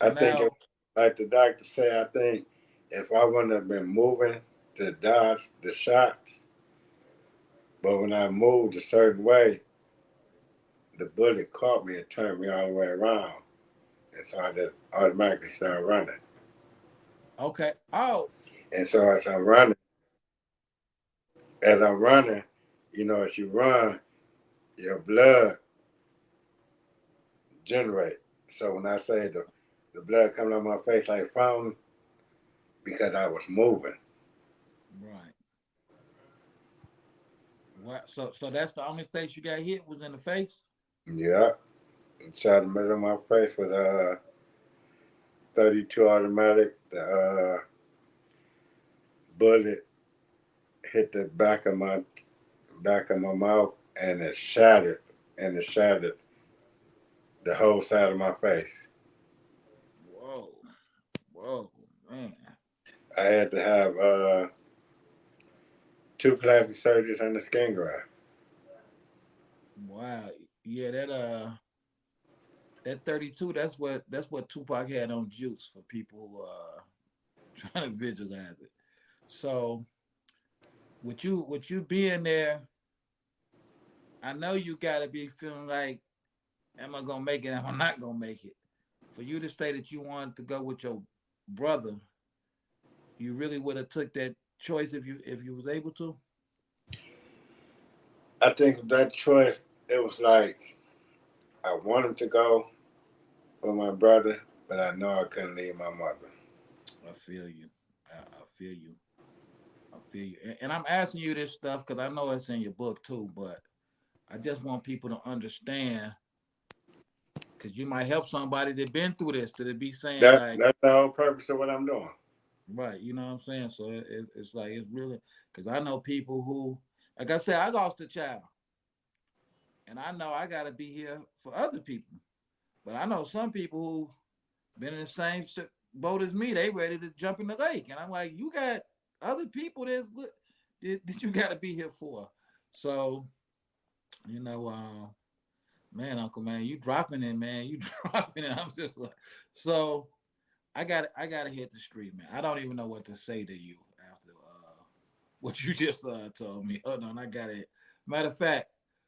So I think now, it, like the doctor said, I think if I wouldn't have been moving to dodge the shots, but when I moved a certain way, the bullet caught me and turned me all the way around. And so I just automatically started running. okay. Oh, And so as I'm running, you know, as you run, your blood generate. So when I say the blood coming out my face like fountain, because I was moving. right. What? So that's the only place you got hit was in the face. Yeah. And shot in the middle of my face with a 32 automatic. The bullet hit the back of my mouth and it shattered the whole side of my face. Whoa. Whoa, man. I had to have 2 plastic surgeries and a skin graft. Wow. Yeah, that 32, that's what Tupac had on juice for people who trying to visualize it. So with you being there, I know you gotta be feeling like, am I gonna make it? Am I not gonna make it? For you to say that you wanted to go with your brother, you really would have took that choice if you was able to. I think that choice it was like I wanted to go with my brother, but I know I couldn't leave my mother. I feel you. I feel you. I feel you. And I'm asking you this stuff because I know it's in your book too, but I just want people to understand because you might help somebody that been through this to be saying like, That's the whole purpose of what I'm doing. right, you know what I'm saying? So it's like it's really because I know people who, like I said, I lost a child, and I know I got to be here for other people. But I know some people who been in the same boat as me. They ready to jump in the lake, and I'm like, you got other people that you got to be here for. So you know, man, Uncle man, you dropping it, man. You dropping it. I'm just like, so I gotta hit the street, man. I don't even know what to say to you after what you just told me. Hold on, I got it. Matter of fact,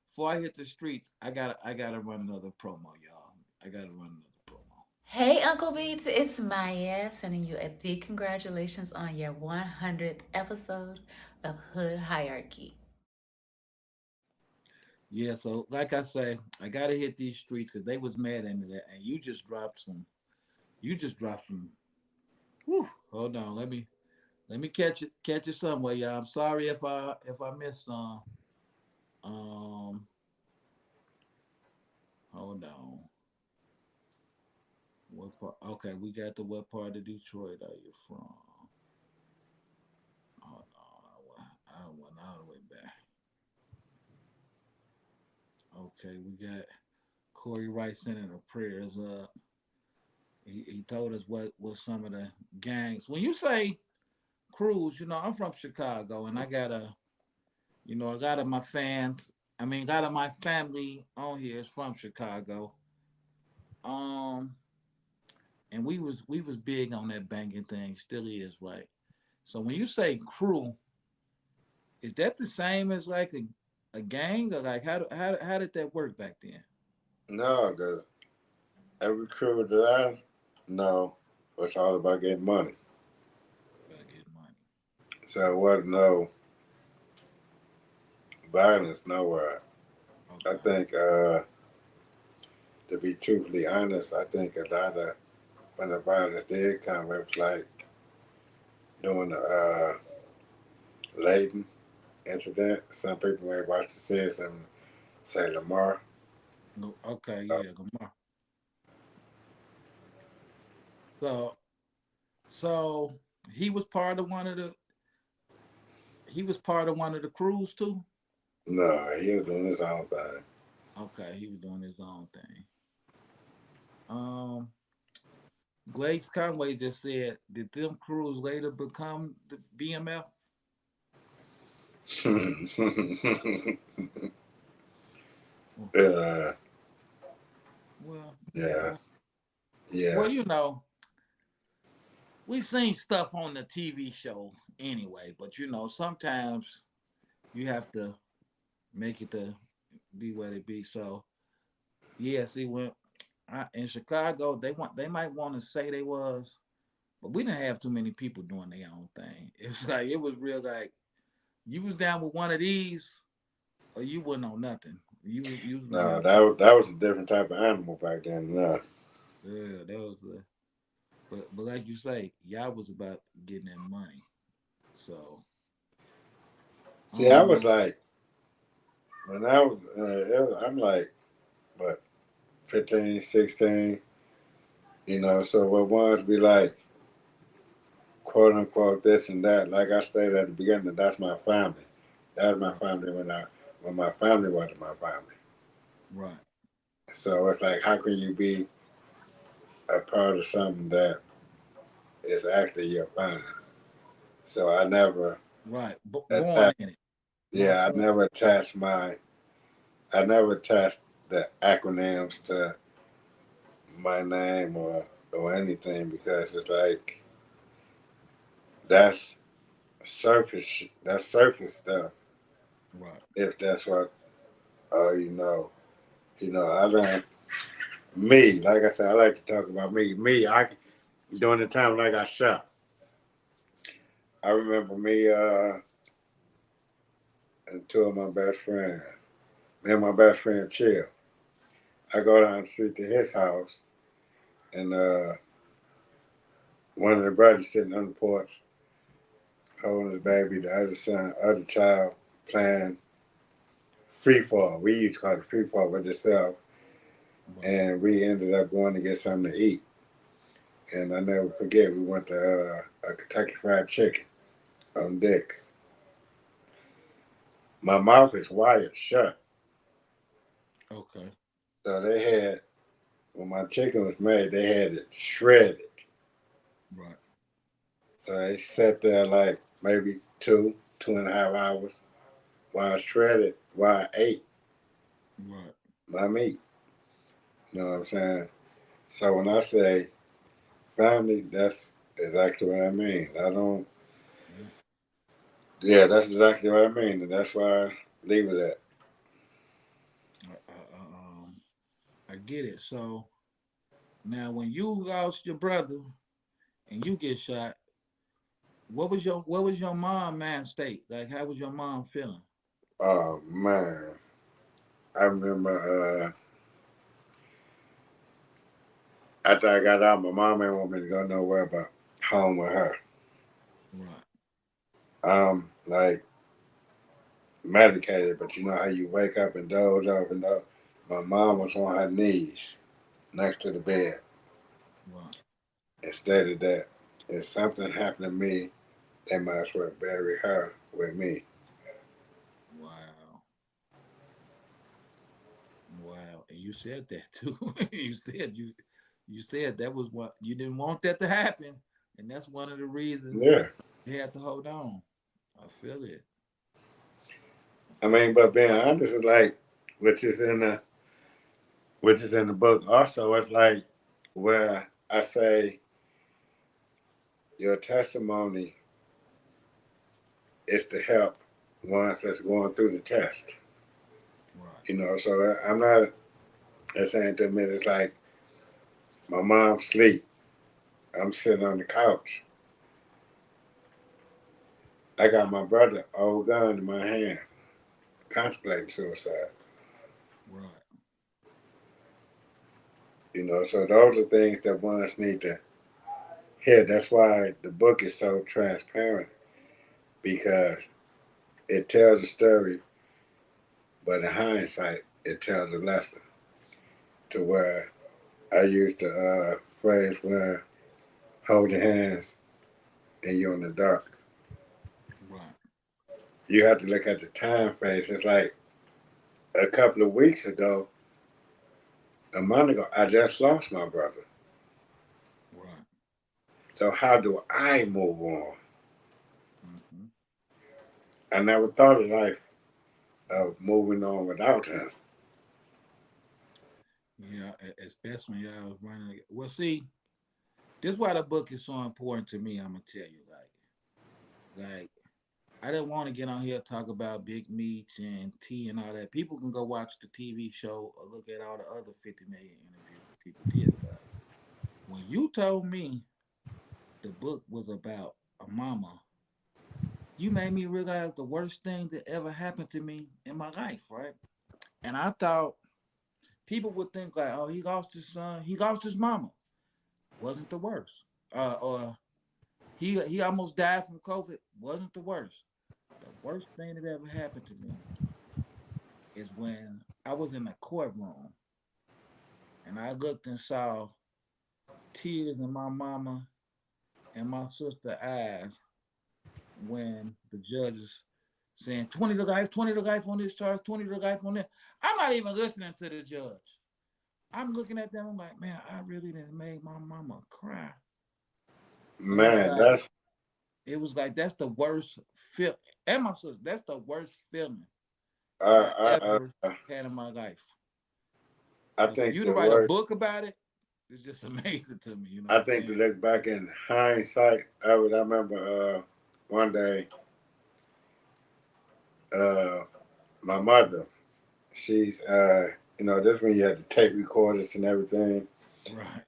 before I hit the streets, I gotta run another promo, y'all. I gotta run another promo. Hey, Uncle Beats, it's Maya sending you a big congratulations on your 100th episode of Hood Hierarchy. Yeah, so like I say, I gotta hit these streets because they was mad at me there, and you just dropped some. You just dropped some. Whew, hold on, let me catch it somewhere, y'all. I'm sorry if I missed some. Um, hold on. What part? Okay, we got the what part of Detroit are you from? Hold on, I went all the way back. Okay, we got Corey Wright sending the prayers up. He told us what some of the gangs. When you say crews, I'm from Chicago, and I got a lot of my fans. I mean, a lot of my family on here is from Chicago. Um, and we was big on that banging thing. Still is, right? So when you say crew, is that the same as like a gang, or like how did that work back then? No, because every crew that I know was all about getting money. Gotta get money. So there wasn't no violence nowhere. I Okay. think, to be truthfully honest, I think a lot of when the violence did come, it was like during the Layton incident. Some people may watch the series and say Lamar. No, okay, Uh, yeah, Lamar. So so he was part of one of the crews too. no, he was doing his own thing. Okay, he was doing his own thing. Um, Glaze Conway just said, did them crews later become the BMF? uh, Well, yeah, well, yeah. well, we've seen stuff on the TV show anyway, but sometimes you have to make it to be what it be. So yeah, see when in Chicago they might want to say they was, but we didn't have too many people doing their own thing. It's like it was real like you was down with one of these or you wouldn't know nothing. You was No, with that was a different type of animal back then. No. yeah, that was but like you say, y'all was about getting that money. So See, I was um like, when I was, I'm like, what, 15, 16, so what ones be like, quote unquote, this and that. Like I stated at the beginning, that's my family. That's my right, family when my family wasn't my family. right, So it's like, how can you be a part of something that is actually your family? So I never right. Born attached, in it. More yeah, so. I never attached the acronyms to my name or anything because it's like that's surface stuff. Right. If that's what you know, I don't. Me, like I said, I like to talk about me. During the time when I got shot, I remember me and two of my best friends. Me and my best friend chill. I go down the street to his house, and one of the brothers sitting on the porch holding his baby, the other child playing free fall. We used to call it free fall with himself, Right. and we ended up going to get something to eat. And I never forget, we went to a Kentucky Fried Chicken on Dick's. My mouth is wired shut, Okay. so they had when my chicken was made, they had it shredded. Right. So they sat there like maybe 2.5 hours while I shredded, while I ate Right. my meat. You know what I'm saying? So when I say family, that's exactly what I mean. I don't. Yeah. Yeah, that's exactly what I mean, and that's why I leave it at. I, I, I, um, I get it. So now, when you lost your brother and you get shot, what was your mom man state? Like, how was your mom feeling? Oh man, I remember after I got out, my mom ain't want me to go nowhere but home with her. Right. Like medicated, but you know how you wake up and doze off and doze. My mom was on her knees next to the bed. Right. Instead of that, if something happened to me, they might as well bury her with me. Wow. Wow. And you said that too. you said that was what you didn't want that to happen, and that's one of the reasons Yeah, you had to hold on. I feel it. I I feel mean, it. but being honest is like, which is in the which is in the book. Also, it's like where I say your testimony is to help ones that's going through the test. Right. You know, so I'm not saying to me it's like my mom sleep. I'm sitting on the couch. I got my brother old gun in my hand, contemplating suicide. Right. You know, so those are things that ones need to hear. That's why the book is so transparent because it tells a story, but in hindsight, it tells a lesson. To where I use the phrase where hold your hands and you're in the dark. Right. You have to look at the time phase. It's like a couple of weeks ago, a month ago, I just lost my brother. Right. So how do I move on? Mm-hmm. I never thought of life of moving on without him. Yeah, especially when y'all was running. Well, see, this is why the book is so important to me. I'm gonna tell you, like I didn't want to get on here and talk about Big Meats and tea and all that. People can go watch the TV show or look at all the other 50 million interviews that people did. But when you told me the book was about a mama, you made me realize the worst thing that ever happened to me in my life, right? And I thought people would think like, oh, he lost his son, he lost his mama. Wasn't the worst. Or he almost died from COVID. Wasn't the worst. The worst thing that ever happened to me is when I was in the courtroom and I looked and saw tears in my mama and my sister's eyes when the judges saying 20 to life, 20 to life on this charge, 20 to life on that. I'm not even listening to the judge. I'm looking at them. I'm like, man, I really didn't make my mama cry. And it's Man, like, that's it was like that's the worst feel. And my sister, that's the worst feeling that I I ever had in my life. I So for think you to the write a word book about it, it's just amazing to me. You know what I I'm think to saying? look back in hindsight of it, I remember one day uh, my mother, she's you know, this when you had the tape recorders and everything. Right.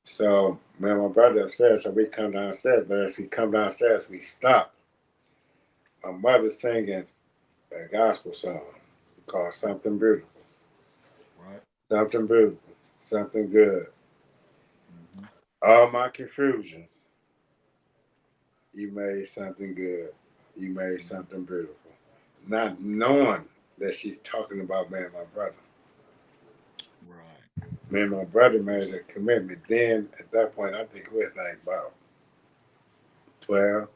So me and my brother upstairs, so we come downstairs, but as we come downstairs, we stop. My mother's singing a gospel song. called Something Beautiful. Right. Something beautiful. Something good. Mm-hmm. All my confusions, you made something good. You made something beautiful. Not knowing that she's talking about me and my brother. Right. Me and my brother made a commitment. Then at that point, I think we was like about 12.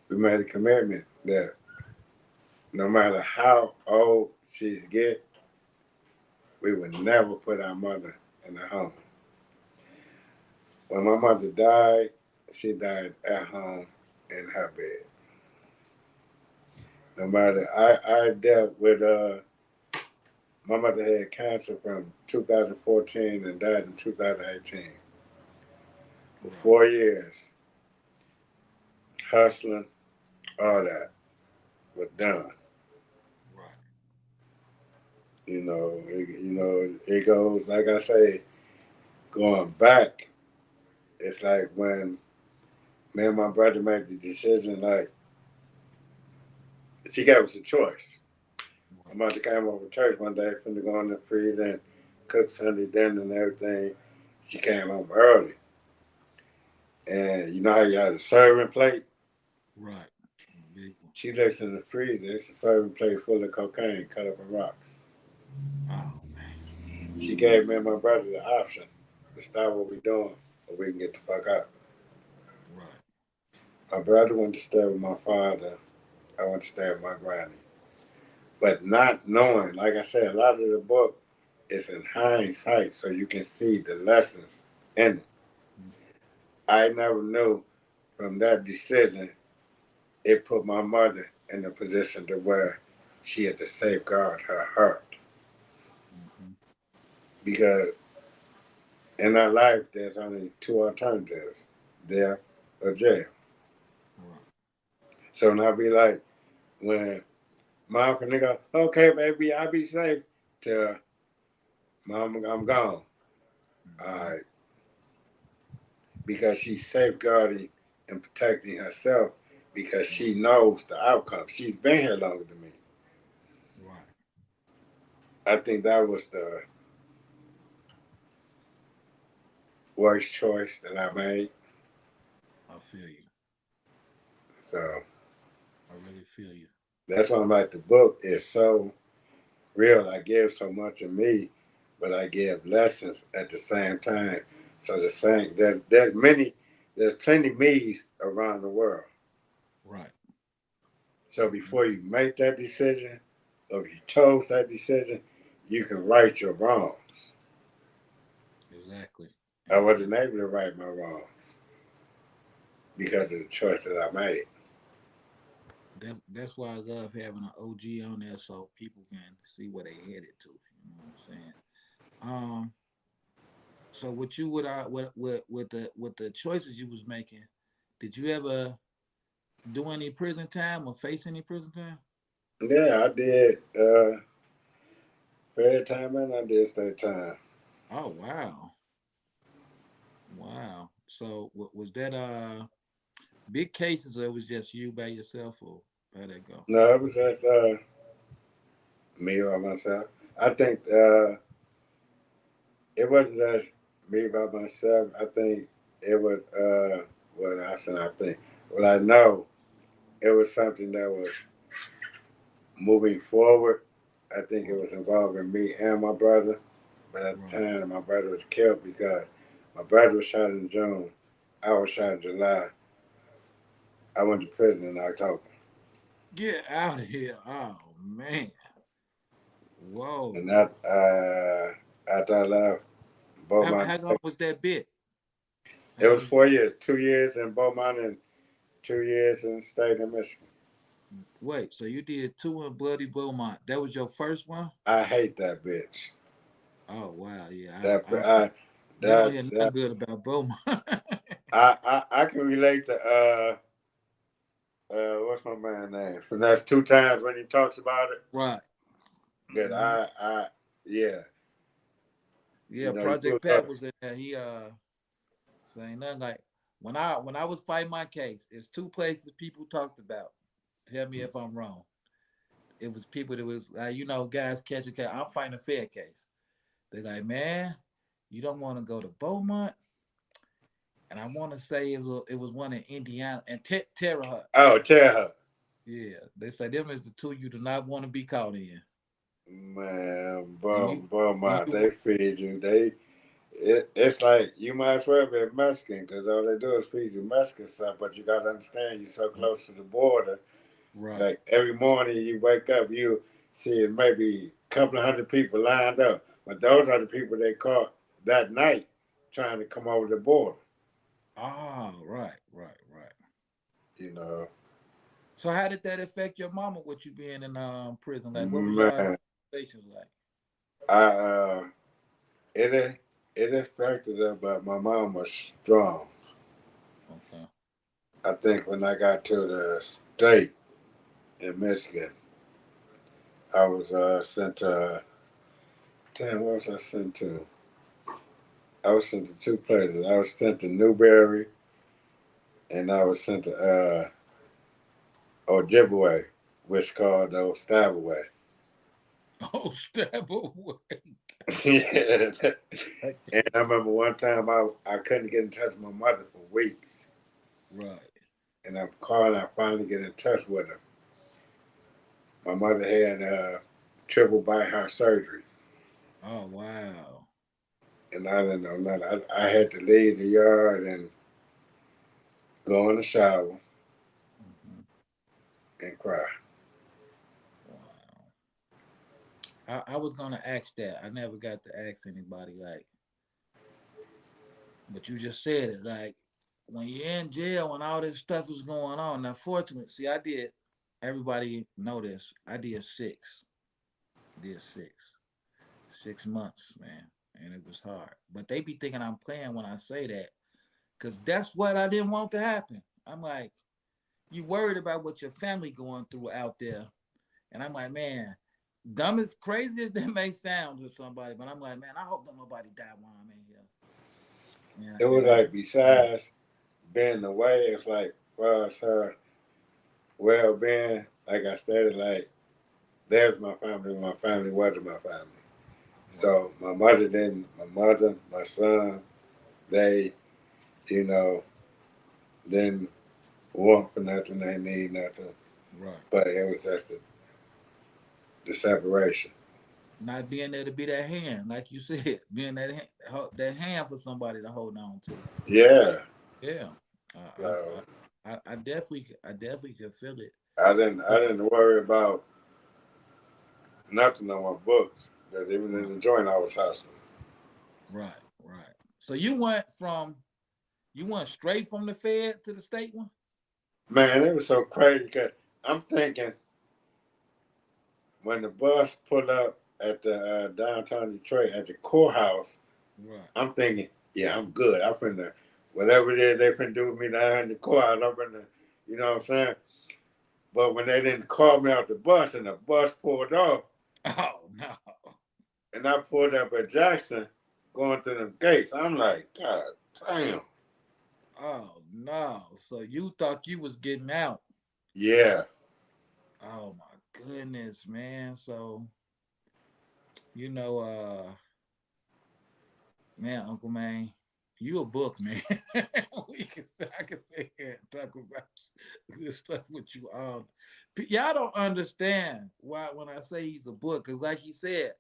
We made a commitment that no matter how old she's get, we would never put our mother in a home. When my mother died, she died at home in her bed. No matter, I dealt with, my mother had cancer from 2014 and died in 2018. For Right. 4 years, hustling, all that was done. Right. It goes, like I say, going back, it's like when me and my brother made the decision, like, she gave us a choice. Right. My mother came over to church one day, finna go in the freezer and cook Sunday dinner and everything. She came home early. And you know how you had a serving plate? Right. Big one. She looks in the freezer, it's a serving plate full of cocaine cut up in rocks. Oh man. She gave me and my brother the option to stop what we're doing or we can get the fuck out. Right. My brother went to stay with my father. I went to stay with my granny. But not knowing, like I said, a lot of the book is in hindsight so you can see the lessons in it. I never knew from that decision it put my mother in a position to where she had to safeguard her heart. Mm-hmm. Because in our life, there's only two alternatives, death or jail. Right. So now be like, when mom can go, okay, baby, I'll be safe, till mom, I'm gone. All Mm-hmm. right. Because she's safeguarding and protecting herself because she Right. knows the outcome. She's been here longer than me. Right. I think that was the worst choice that I made. I feel you. So I really feel you. that's why I'm like, the book is so real. I give so much of me, but I give lessons at the same time. So the same, there's plenty me's around the world. Right. So before you make that decision, or if you chose that decision, you can right your wrongs. Exactly. I And wasn't able to right my wrongs because of the choice that I made. that's why I love having an OG on there so people can see where they headed to. You know what I'm saying? So with you with the choices you was making, did you ever do any prison time or face any prison time? Yeah, I did fair time and I did state time. Oh wow. Wow. So was that big cases or it was just you by yourself or how'd that go? No, it was just me by myself. I think it wasn't just me by myself. I think it was what I said. I think. Well, I know it was something that was moving forward. I think it Right. was involving me and my brother. But at the Right. time, my brother was killed because my brother was shot in June. I was shot in July. I went to prison in October. Get out of here. Oh man. And Whoa. that after I left Beaumont, How long was that bit? it How was long? 4 years. 2 years in Beaumont and 2 years in the state of Michigan. Wait, so you did two in Bloody Beaumont. That was your first one? I hate that bitch. Oh wow, yeah. That I I you don't that hear nothing that good about Beaumont. I can relate to what's my man name? And that's two times when he talks about it. Right. That Hmm. yeah, Yeah, you grew Project Pat up. was in there. He saying nothing like when I was fighting my case, it's two places people talked about. Tell me if I'm wrong. it was people that was like, guys catch a case. I'm fighting a fair case. They're like, man, you don't want to go to Beaumont, and I want to say it was one in Indiana and Terre Haute. Oh, tell her. Yeah, they say them is the two you do not want to be caught in. Man, And you, and Beaumont, you, they feed you. It's like you might as well be a Mexican because all they do is feed you Mexican stuff. But you got to understand, you're so close to the border. right. Like every morning you wake up, you see maybe a couple of hundred people lined up. But those are the people they caught that night trying to come over the border. Ah, right, right, right. You know, So how did that affect your mama with you being in prison? Like, what was y'all man, conversations like? I it it affected her, but my mom was strong. Okay. I think when I got to the state in Michigan, I was sent to. Damn, where was I sent to? I was sent to two places. I was sent to Newberry, and I was sent to Ojibwe, which called Stabaway. Oh, step away. Yeah. And I remember one time I couldn't get in touch with my mother for weeks. Right. And I'm calling, I finally get in touch with her. My mother had triple bypass surgery. Oh, wow. And I didn't know nothing. I had to leave the yard and go in the shower Hmm. and cry. Wow. I was gonna ask that. I never got to ask anybody like, but you just said it. Like, when you're in jail and all this stuff is going on. Now, fortunately, see, I did. Everybody know this. I did six. Did 6 months, man, and it was hard. But they be thinking I'm playing when I say that, because that's what I didn't want to happen. I'm like, you worried about what your family going through out there, and I'm like, man, dumb as crazy as that may sound to somebody, but I'm like, man, I hope don't nobody die while I'm in here. Yeah, It was and I, like, yeah, besides being away, it's like, well, it's her well being, like I stated, like, there's my family wasn't my family. right, So my mother, my son, they, you know, didn't want for nothing, they need nothing. right. But it was just the separation. Not being there to be that hand, like you said, being that hand for somebody to hold on to. Yeah. Yeah, So I definitely could feel it. I didn't worry about nothing on my books. Because even Right, in the joint I was hustling. right, right. So you went straight from the Fed to the state one. Man, it was so crazy because I'm thinking when the bus pulled up at the downtown Detroit at the courthouse, Right. I'm thinking, yeah, I'm good. I'm finna, whatever it is they finna do with me down in the courthouse, I'm finna, you know what I'm saying? But when they didn't call me out the bus and the bus pulled off, Oh no. and I pulled up at Jackson going through them gates, I'm like, God damn. Oh no. So you thought you was getting out. Yeah. Oh my goodness, man. So you know, man, Uncle Man, you a book, man. I can sit here and talk about this stuff with you all. Y'all don't understand why when I say he's a book, because like he said,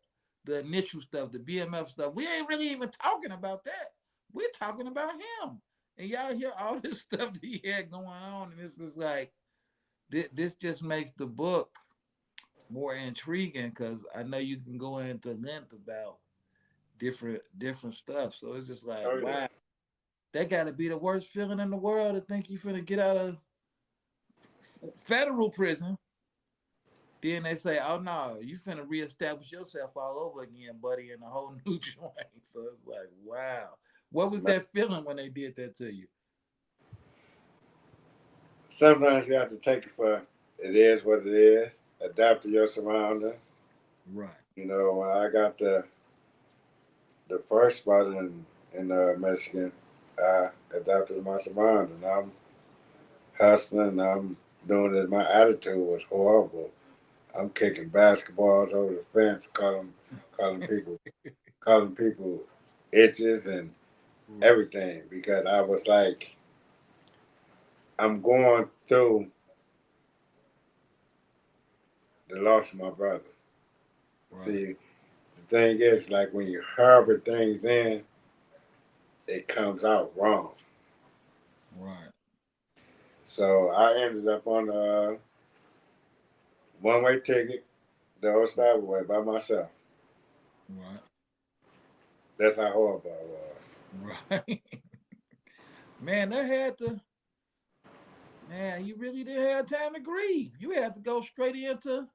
the initial stuff, the BMF stuff, we ain't really even talking about that. We're talking about him. And y'all hear all this stuff that he had going on, and it's just like this just makes the book more intriguing because I know you can go into length about different stuff. So it's just like, Oh yeah. wow, that got to be the worst feeling in the world to think you finna get out of federal prison. Then they say, oh no, you finna reestablish yourself all over again, buddy, in a whole new joint. So it's like, wow. What was Man, that feeling when they did that to you? sometimes you have to take it for it is what it is. Adapt to your surroundings. Right. You know, when I got the first spot in Michigan, I adapted to my surroundings. I'm hustling. I'm doing it. My attitude was horrible. I'm kicking basketballs over the fence, calling people itches and everything because I was like, I'm going through the loss of my brother. Right. See, the thing is, like when you harbor things in, it comes out wrong. Right. So I ended up on a one-way ticket, the old style way by myself. Right. That's how horrible I was. Right. Man, that had to. Man, you really didn't have time to grieve. You had to go straight into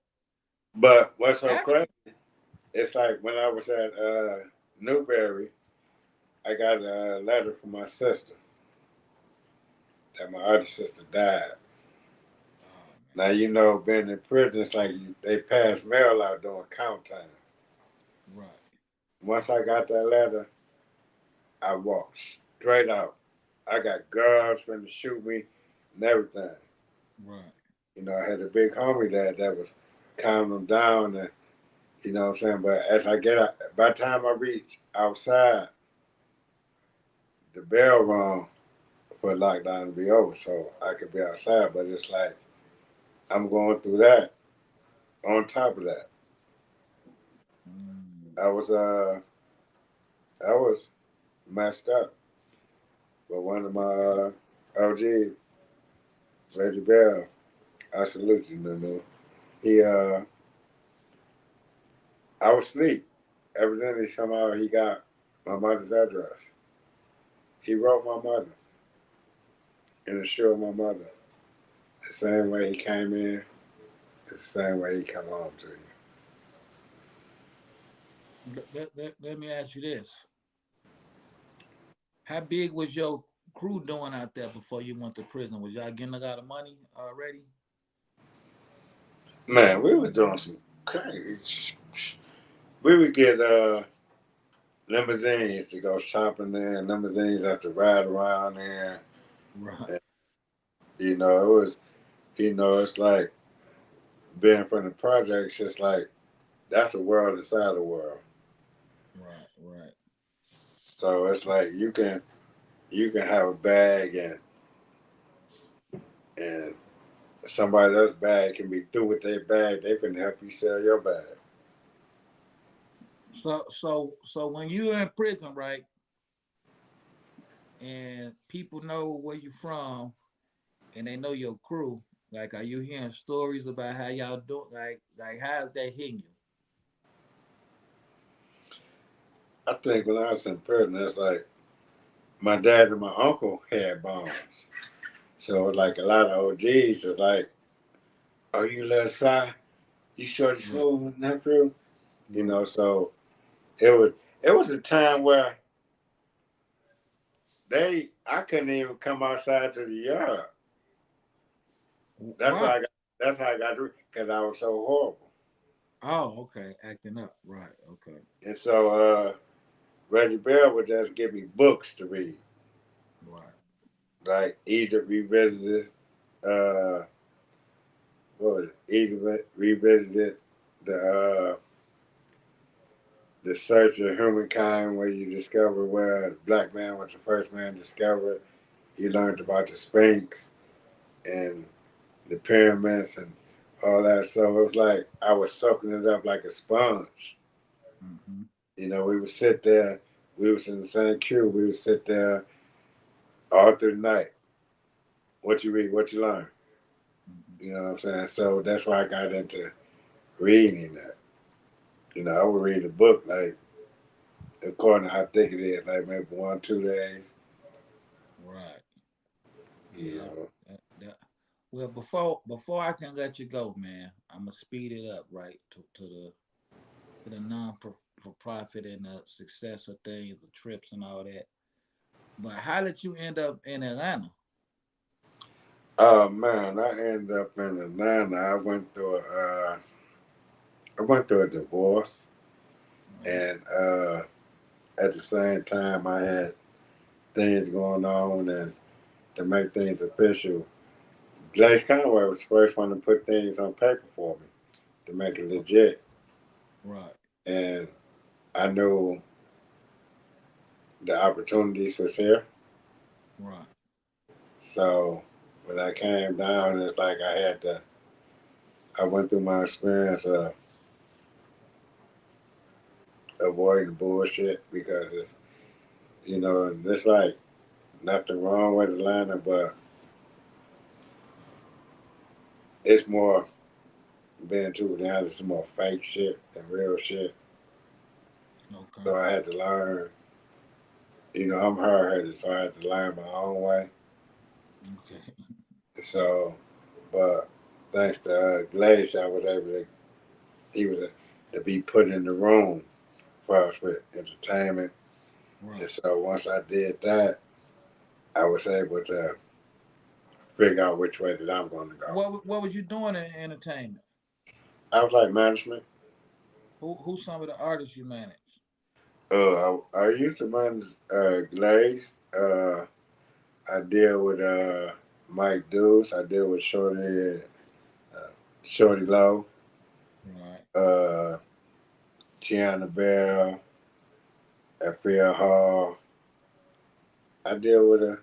But what's so action. crazy? It's like when I was at Newberry, I got a letter from my sister that my other sister died. Oh, Now you know, being in prison, it's like they pass mail out during count time. right. Once I got that letter, I walked straight out. I got guards trying to shoot me and everything. Right. You know, I had a big homie that was calming them down, and you know what I'm saying. But as I get out, by the time I reach outside, the bell rung for lockdown to be over, so I could be outside. But it's like I'm going through that. On top of that, Mm. I was messed up. But one of my OG, Reggie Bell, I salute you, Nunu. He I was asleep. Evidently somehow he got my mother's address. He wrote my mother and assured my mother. The same way he came in, the same way he come home to you. Let me ask you this: how big was your crew doing out there before you went to prison? Was y'all getting a lot of money already? Man, we was doing some crazy. We would get limousines to go shopping there, limousines have to ride around there. Right. And, you know, it was, it's like being from the projects. It's like that's a world inside the world. Right. Right. So it's like you can have a bag and somebody else's bag can be through with their bag. They can help you sell your bag. So when you're in prison, right, and people know where you from, and they know your crew, like, are you hearing stories about how y'all do? Like, how's that hitting you? I think when I was in prison, it's like my dad and my uncle had bombs. So it's like a lot of OGs is like, "Oh, you little Si, you shorty Right. smooth, nephew." You Right. know, so it was a time where I couldn't even come outside to the yard. That's why Why? I got that's how I got through because I was so horrible. Oh, okay. Acting up. Right. Okay. And so Reggie Bell would just give me books to read, Right. like Egypt Revisited, uh, what was it? Egypt Revisited, the uh, the Search of Humankind, where you discover where the black man was the first man discovered. You learned about the Sphinx and the pyramids and all that. So it was like I was soaking it up like a sponge. Mm-hmm. You know, we would sit there. We was in the same queue. We would sit there all through the night. What you read, what you learn. Mm-hmm. You know what I'm saying? So that's why I got into reading that. You know, I would read a book like according to how thick it is, like maybe 1, 2 days. Right. You Yeah. know. Well, before I can let you go, man, I'm gonna speed it up, right, to the non for profit and the success of things, the trips and all that. But how did you end up in Atlanta? Oh man, I ended up in Atlanta. I went through a divorce, Uh-huh. and at the same time, I had things going on, and to make things official, Blaze Conway was the first one to put things on paper for me to make it legit. Right. And I knew the opportunities was here. Right. So when I came down, it's like I went through my experience of avoiding bullshit because it's like nothing wrong with Atlanta, but it's more being truthfully honest, it's more fake shit than real shit. Okay. So I had to learn. I'm hard-headed, so I had to learn my own way. Okay. So, but thanks to Glaze, I was able to to be put in the room for us with entertainment. Right. And so once I did that, I was able to figure out which way that I'm going to go. What was you doing in entertainment? I was like management. Who's some of the artists you manage? I used to manage Glaze. I deal with Mike Deuce. I deal with Shorty Low, Right. uh, Tiana Bell, Afia Hall. I deal with a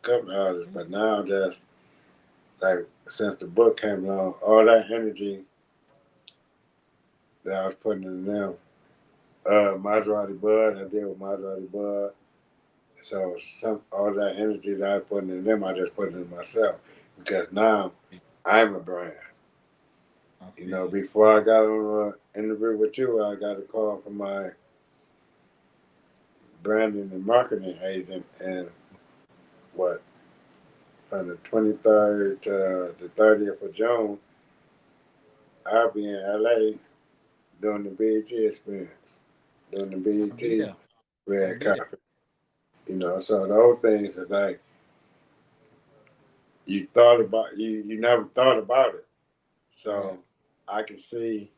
couple of artists, but now just like since the book came along, all that energy that I was putting in them. Maserati Bud, I deal with Maserati Bud. So all that energy that I put in them, I just put in myself because now I'm a brand. Before I got on an interview with you, I got a call from my branding and marketing agent, and what from the 23rd to the 30th of June, I'll be in LA doing the BET experience, doing the I'll be BET there. I'll red be there. carpet. So those things is like you never thought about it. So Right. I can see.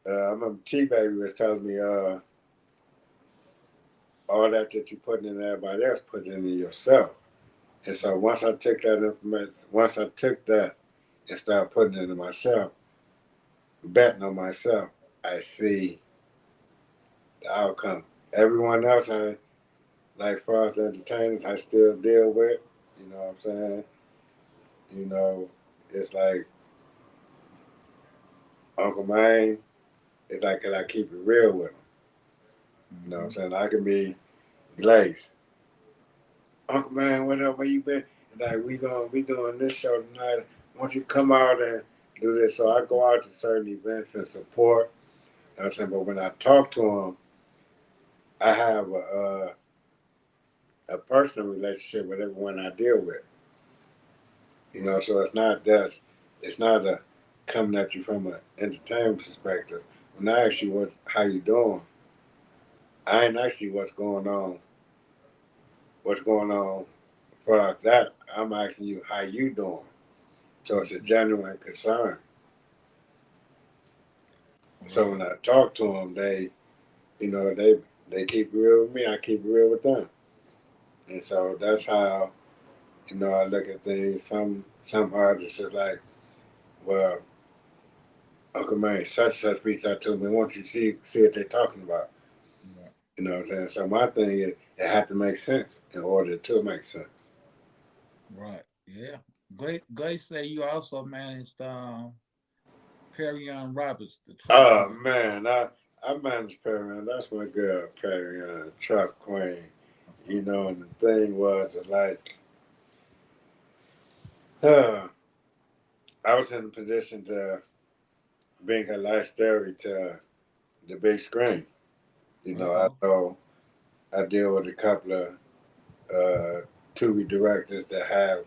I remember T Baby was telling me, all that you putting in everybody else, put it in yourself. And so once I took that information, once I took that and started putting it in myself, betting on myself, I see the outcome. Everyone else, like far as entertainers, I still deal with. You know what I'm saying? You know, it's like Uncle Maine. It's like, can I keep it real with him? You know what I'm saying? I can be glazed. Uncle Man, what up? Where you been? Like we doing this show tonight. I want you to come out and do this. So I go out to certain events and support. You know what I'm saying? But when I talk to them, I have a personal relationship with everyone I deal with. So it's not a coming at you from an entertainment perspective. When I ask you how you doing, I ain't ask you what's going on for that. I'm asking you how you doing. So it's a genuine concern. So when I talk to them, they keep it real with me. I keep it real with them, and so that's how I look at things. Some artists is like, well, Uncle Man, such reached out to me. I want you to see what they're talking about. Right. You know what I'm saying? So my thing is, it had to make sense in order to make sense. Right. Yeah. Glaze say you also managed Perry Young Roberts, the truck Oh queen. man, I managed Perry. That's my girl, Perry, truck queen. And the thing was like, I was in a position to bring her life story to the big screen. I Oh. know I deal with a couple of TV directors that have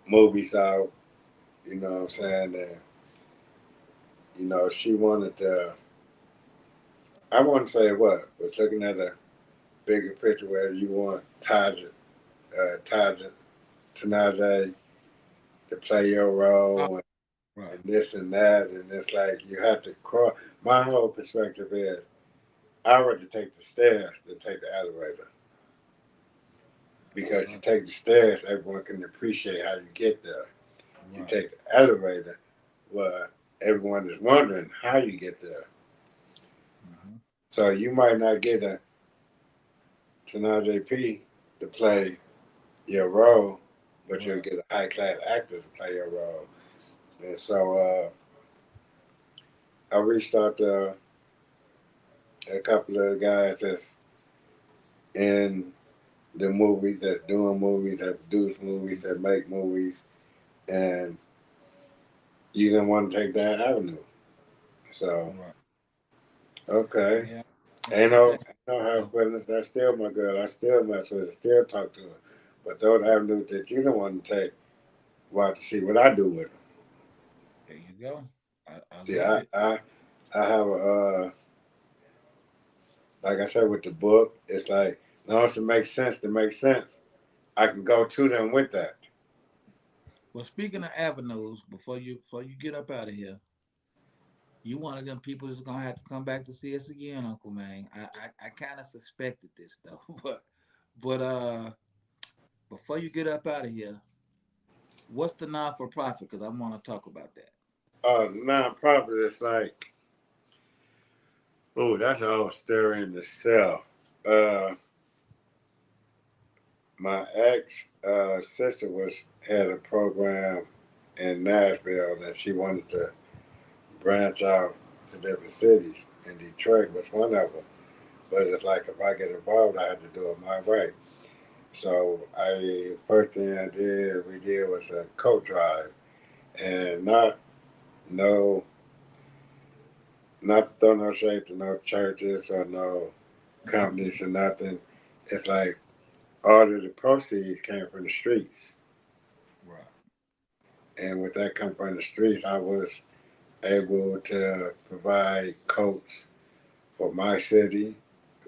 movies out. You know what I'm saying? And she wanted to. I wouldn't say what, but looking at a bigger picture where you want Taja Tanaje to play your Oh, role right. and this and that, and it's like you have to cross. My whole perspective is I rather take the stairs than take the elevator. Because you Right. take the stairs, everyone can appreciate how you get there. You Right. take the elevator, well, everyone is wondering how you get there. Mm-hmm. So you might not get a Tanaje P to play your role, but you'll Right. get a high class actor to play your role. And so I reached out to a couple of guys that's in the movies, that doing movies, that produce movies, that make movies, and you didn't want to take that avenue. So Right. okay, Yeah. ain't no hard feelings. That's still my girl. I still mess with her, still talk to her. But those avenues that you don't want to take, well, to see what I do with them. There you go. I See, love it. I have a like I said with the book, it's like as long as it makes sense to make sense, I can go to them with that. Well, speaking of avenues, before you get up out of here, you one of them people that's gonna have to come back to see us again, Uncle Man. I kind of suspected this though, but before you get up out of here, what's the non for profit? Because I want to talk about that. Nonprofit is like, oh, that's all story in itself. Uh, my ex sister was had a program in Nashville that she wanted to branch out to different cities, and Detroit was one of them. But it's like if I get involved, I have to do it my way. So I first thing we did was a coat drive, and no not to throw no shade to no churches or no companies or nothing. It's like all of the proceeds came from the streets, Right. and with that come from the streets, I was able to provide coats for my city,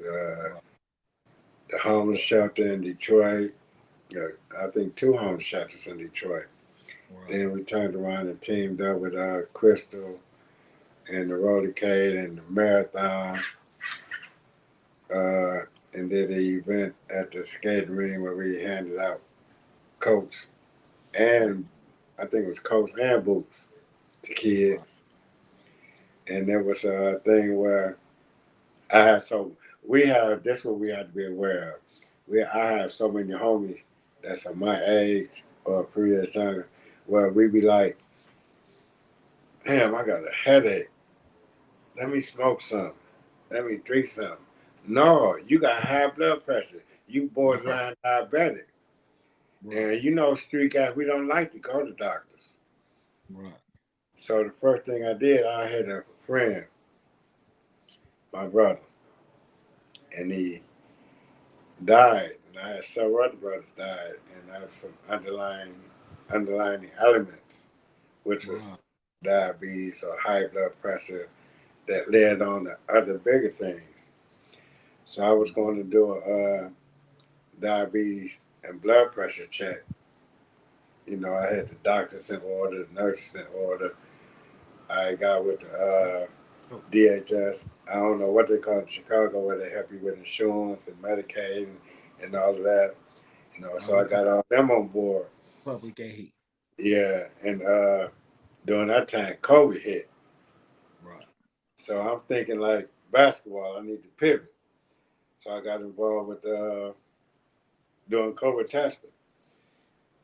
uh, Right. the homeless shelter in Detroit. I think two homeless shelters in Detroit. Right. Then we turned around and teamed up with Crystal and the Roadicade and the Marathon, uh, and did an event at the skating ring where we handed out coats and I think it was coats and boots to Right. kids. And there was a thing where I had so we have this what we have to be aware of. I have so many homies that's of my age or 3 years younger, where we be like, damn, I got a headache. Let me smoke something. Let me drink something. No, you got high blood pressure. You Right. borderline diabetic. Right. And you know, street guys, we don't like to go to doctors. Right. So the first thing I did, I had a friend, my brother, and he died. And I had several other brothers died, and that was from underlying elements, which was Right. diabetes or high blood pressure that led on to other bigger things. So I was Mm-hmm. going to do a diabetes and blood pressure check. You know, I had the doctors in order, the nurses in order. I got with the Oh, DHS. I don't know what they call it in Chicago, where they help you with insurance and Medicaid and all of that. You know, so oh, I okay. got all them on board. Public aid. Yeah, and during that time, COVID hit. Right. So I'm thinking like basketball. I need to pivot. So I got involved with doing COVID testing.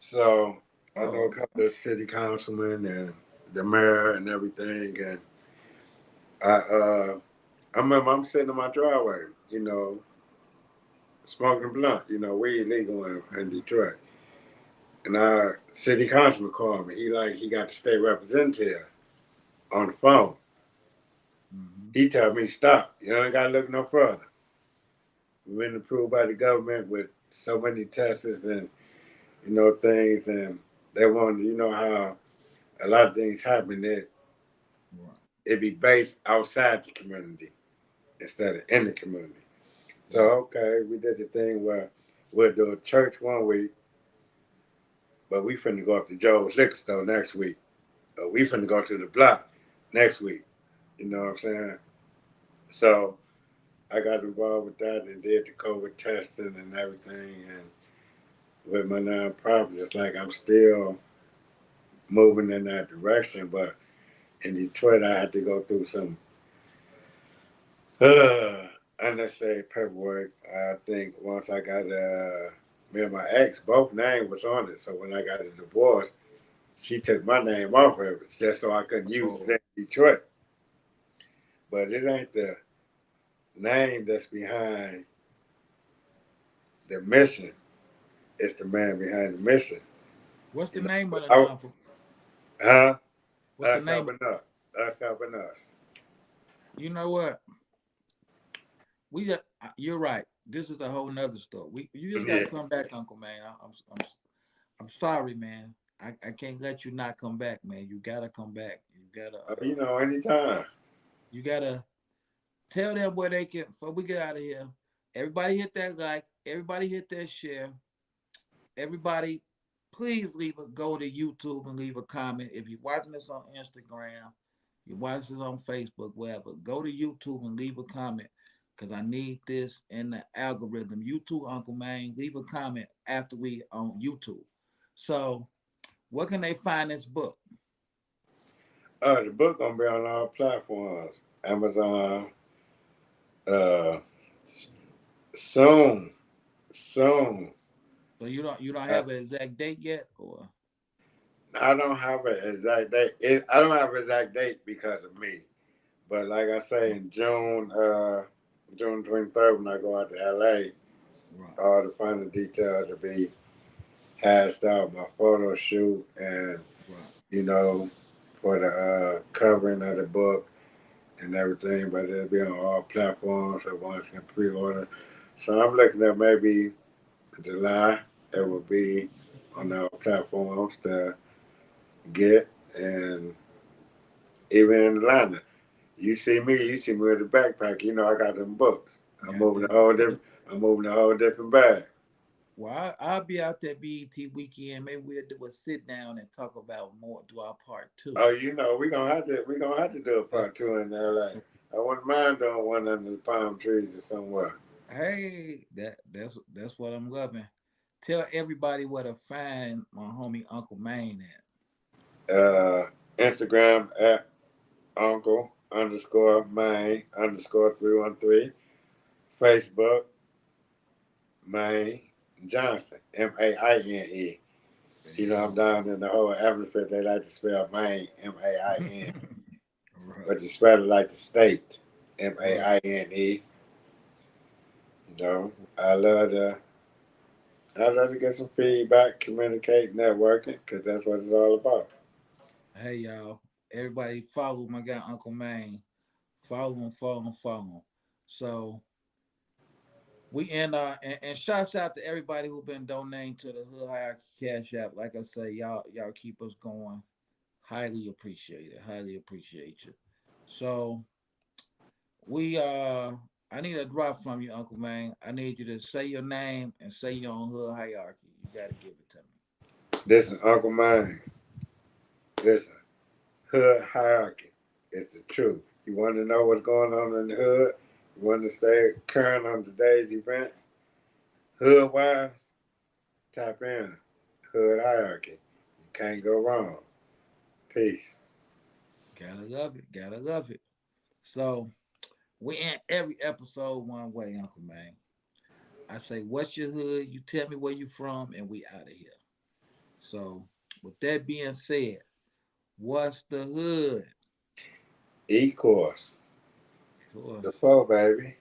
So I know a Oh, couple of city councilmen and the mayor and everything, and I remember I'm sitting in my driveway, you know, smoking a blunt. You know, weed legal in Detroit. And our city councilman called me. He got the state representative on the phone. mm-hmm. He told me stop. You ain't gotta look no further. We've been approved by the government with so many tests and things, and they want how a lot of things happen that Right. it be based outside the community instead of in the community. So Right. okay, we did the thing where we'll do a church one week, but we finna go up to Joe's liquor store next week. Or we finna go to the block next week. You know what I'm saying? So I got involved with that and did the COVID testing and everything. And with my nonprofit, it's like I'm still moving in that direction. But in Detroit, I had to go through some unnecessary paperwork. I think once I got me and my ex, both names was on it. So when I got a divorce, she took my name off of it just so I couldn't use it in Detroit. But it ain't the name that's behind the mission. It's the man behind the mission. What's the You know, name of the I, non for? huh? What's the Us name? helping us. Us helping us. You know what? We got. You're right. This is a whole nother story. You just gotta Yeah. come back, Uncle Man. I'm sorry, man. I can't let you not come back, man. You gotta come back. Anytime. You gotta tell them where they can. Before we get out of here, everybody hit that like. Everybody hit that share. Everybody, please go to YouTube and leave a comment. If you're watching this on Instagram, you watch this on Facebook, whatever, go to YouTube and leave a comment because I need this in the algorithm. YouTube, Uncle Man, leave a comment after we on YouTube. So, where can they find this book? The book gonna be on all platforms. Amazon. Uh, soon. Soon. So you don't Uh, have an exact date yet, or I don't have an exact date. I don't have an exact date because of me. But like I say, in June 23rd, when I go out to LA, right? all the final details will be hashed out. My photo shoot and Right. you know for the covering of the book and everything. But it'll be on all platforms, so one can pre-order. So I'm looking at maybe July. It will be on our platforms to get and even in Atlanta. You see me with a backpack. You know I got them books. I'm Got moving that. a whole different. I'm moving a whole different bag. Well, I'll be out there BET weekend. Maybe we'll do a sit down and talk about more. Do our part two. Oh, we gonna have to do a That's part two in L.A. I wouldn't mind doing one under the palm trees or somewhere. hey, that's what I'm loving. Tell everybody where to find my homie Uncle Maine at. Instagram at uncle underscore Maine underscore 313. Facebook Maine Johnson Maine. There You you know I'm go. down in the whole Africa. They like to spell Maine Maine, Right, but you spell it like the state right. Maine. You know I love to. I love to get some feedback, communicate, networking, because that's what it's all about. Hey y'all, everybody follow my guy Uncle Maine. Follow him, follow him, follow him. So we end and shouts out to everybody who been donating to the Hood Hierarchy Cash App. Like I say, y'all keep us going. Highly appreciate it. Highly appreciate you. So we I need a drop from you, Uncle Man. I need you to say your name and say your own hood hierarchy. You gotta give it to me. Listen, Uncle Mine, listen, hood hierarchy is the truth. You want to know what's going on in the hood? You want to stay current on today's events? Hood wise, tap in. Hood hierarchy. You can't go wrong. Peace. Gotta love it. Gotta love it. So we end every episode one way, Uncle Man. I say, what's your hood? You tell me where you from, and we out of here. So with that being said, what's the hood? Ecorse. Of The course. flow, baby.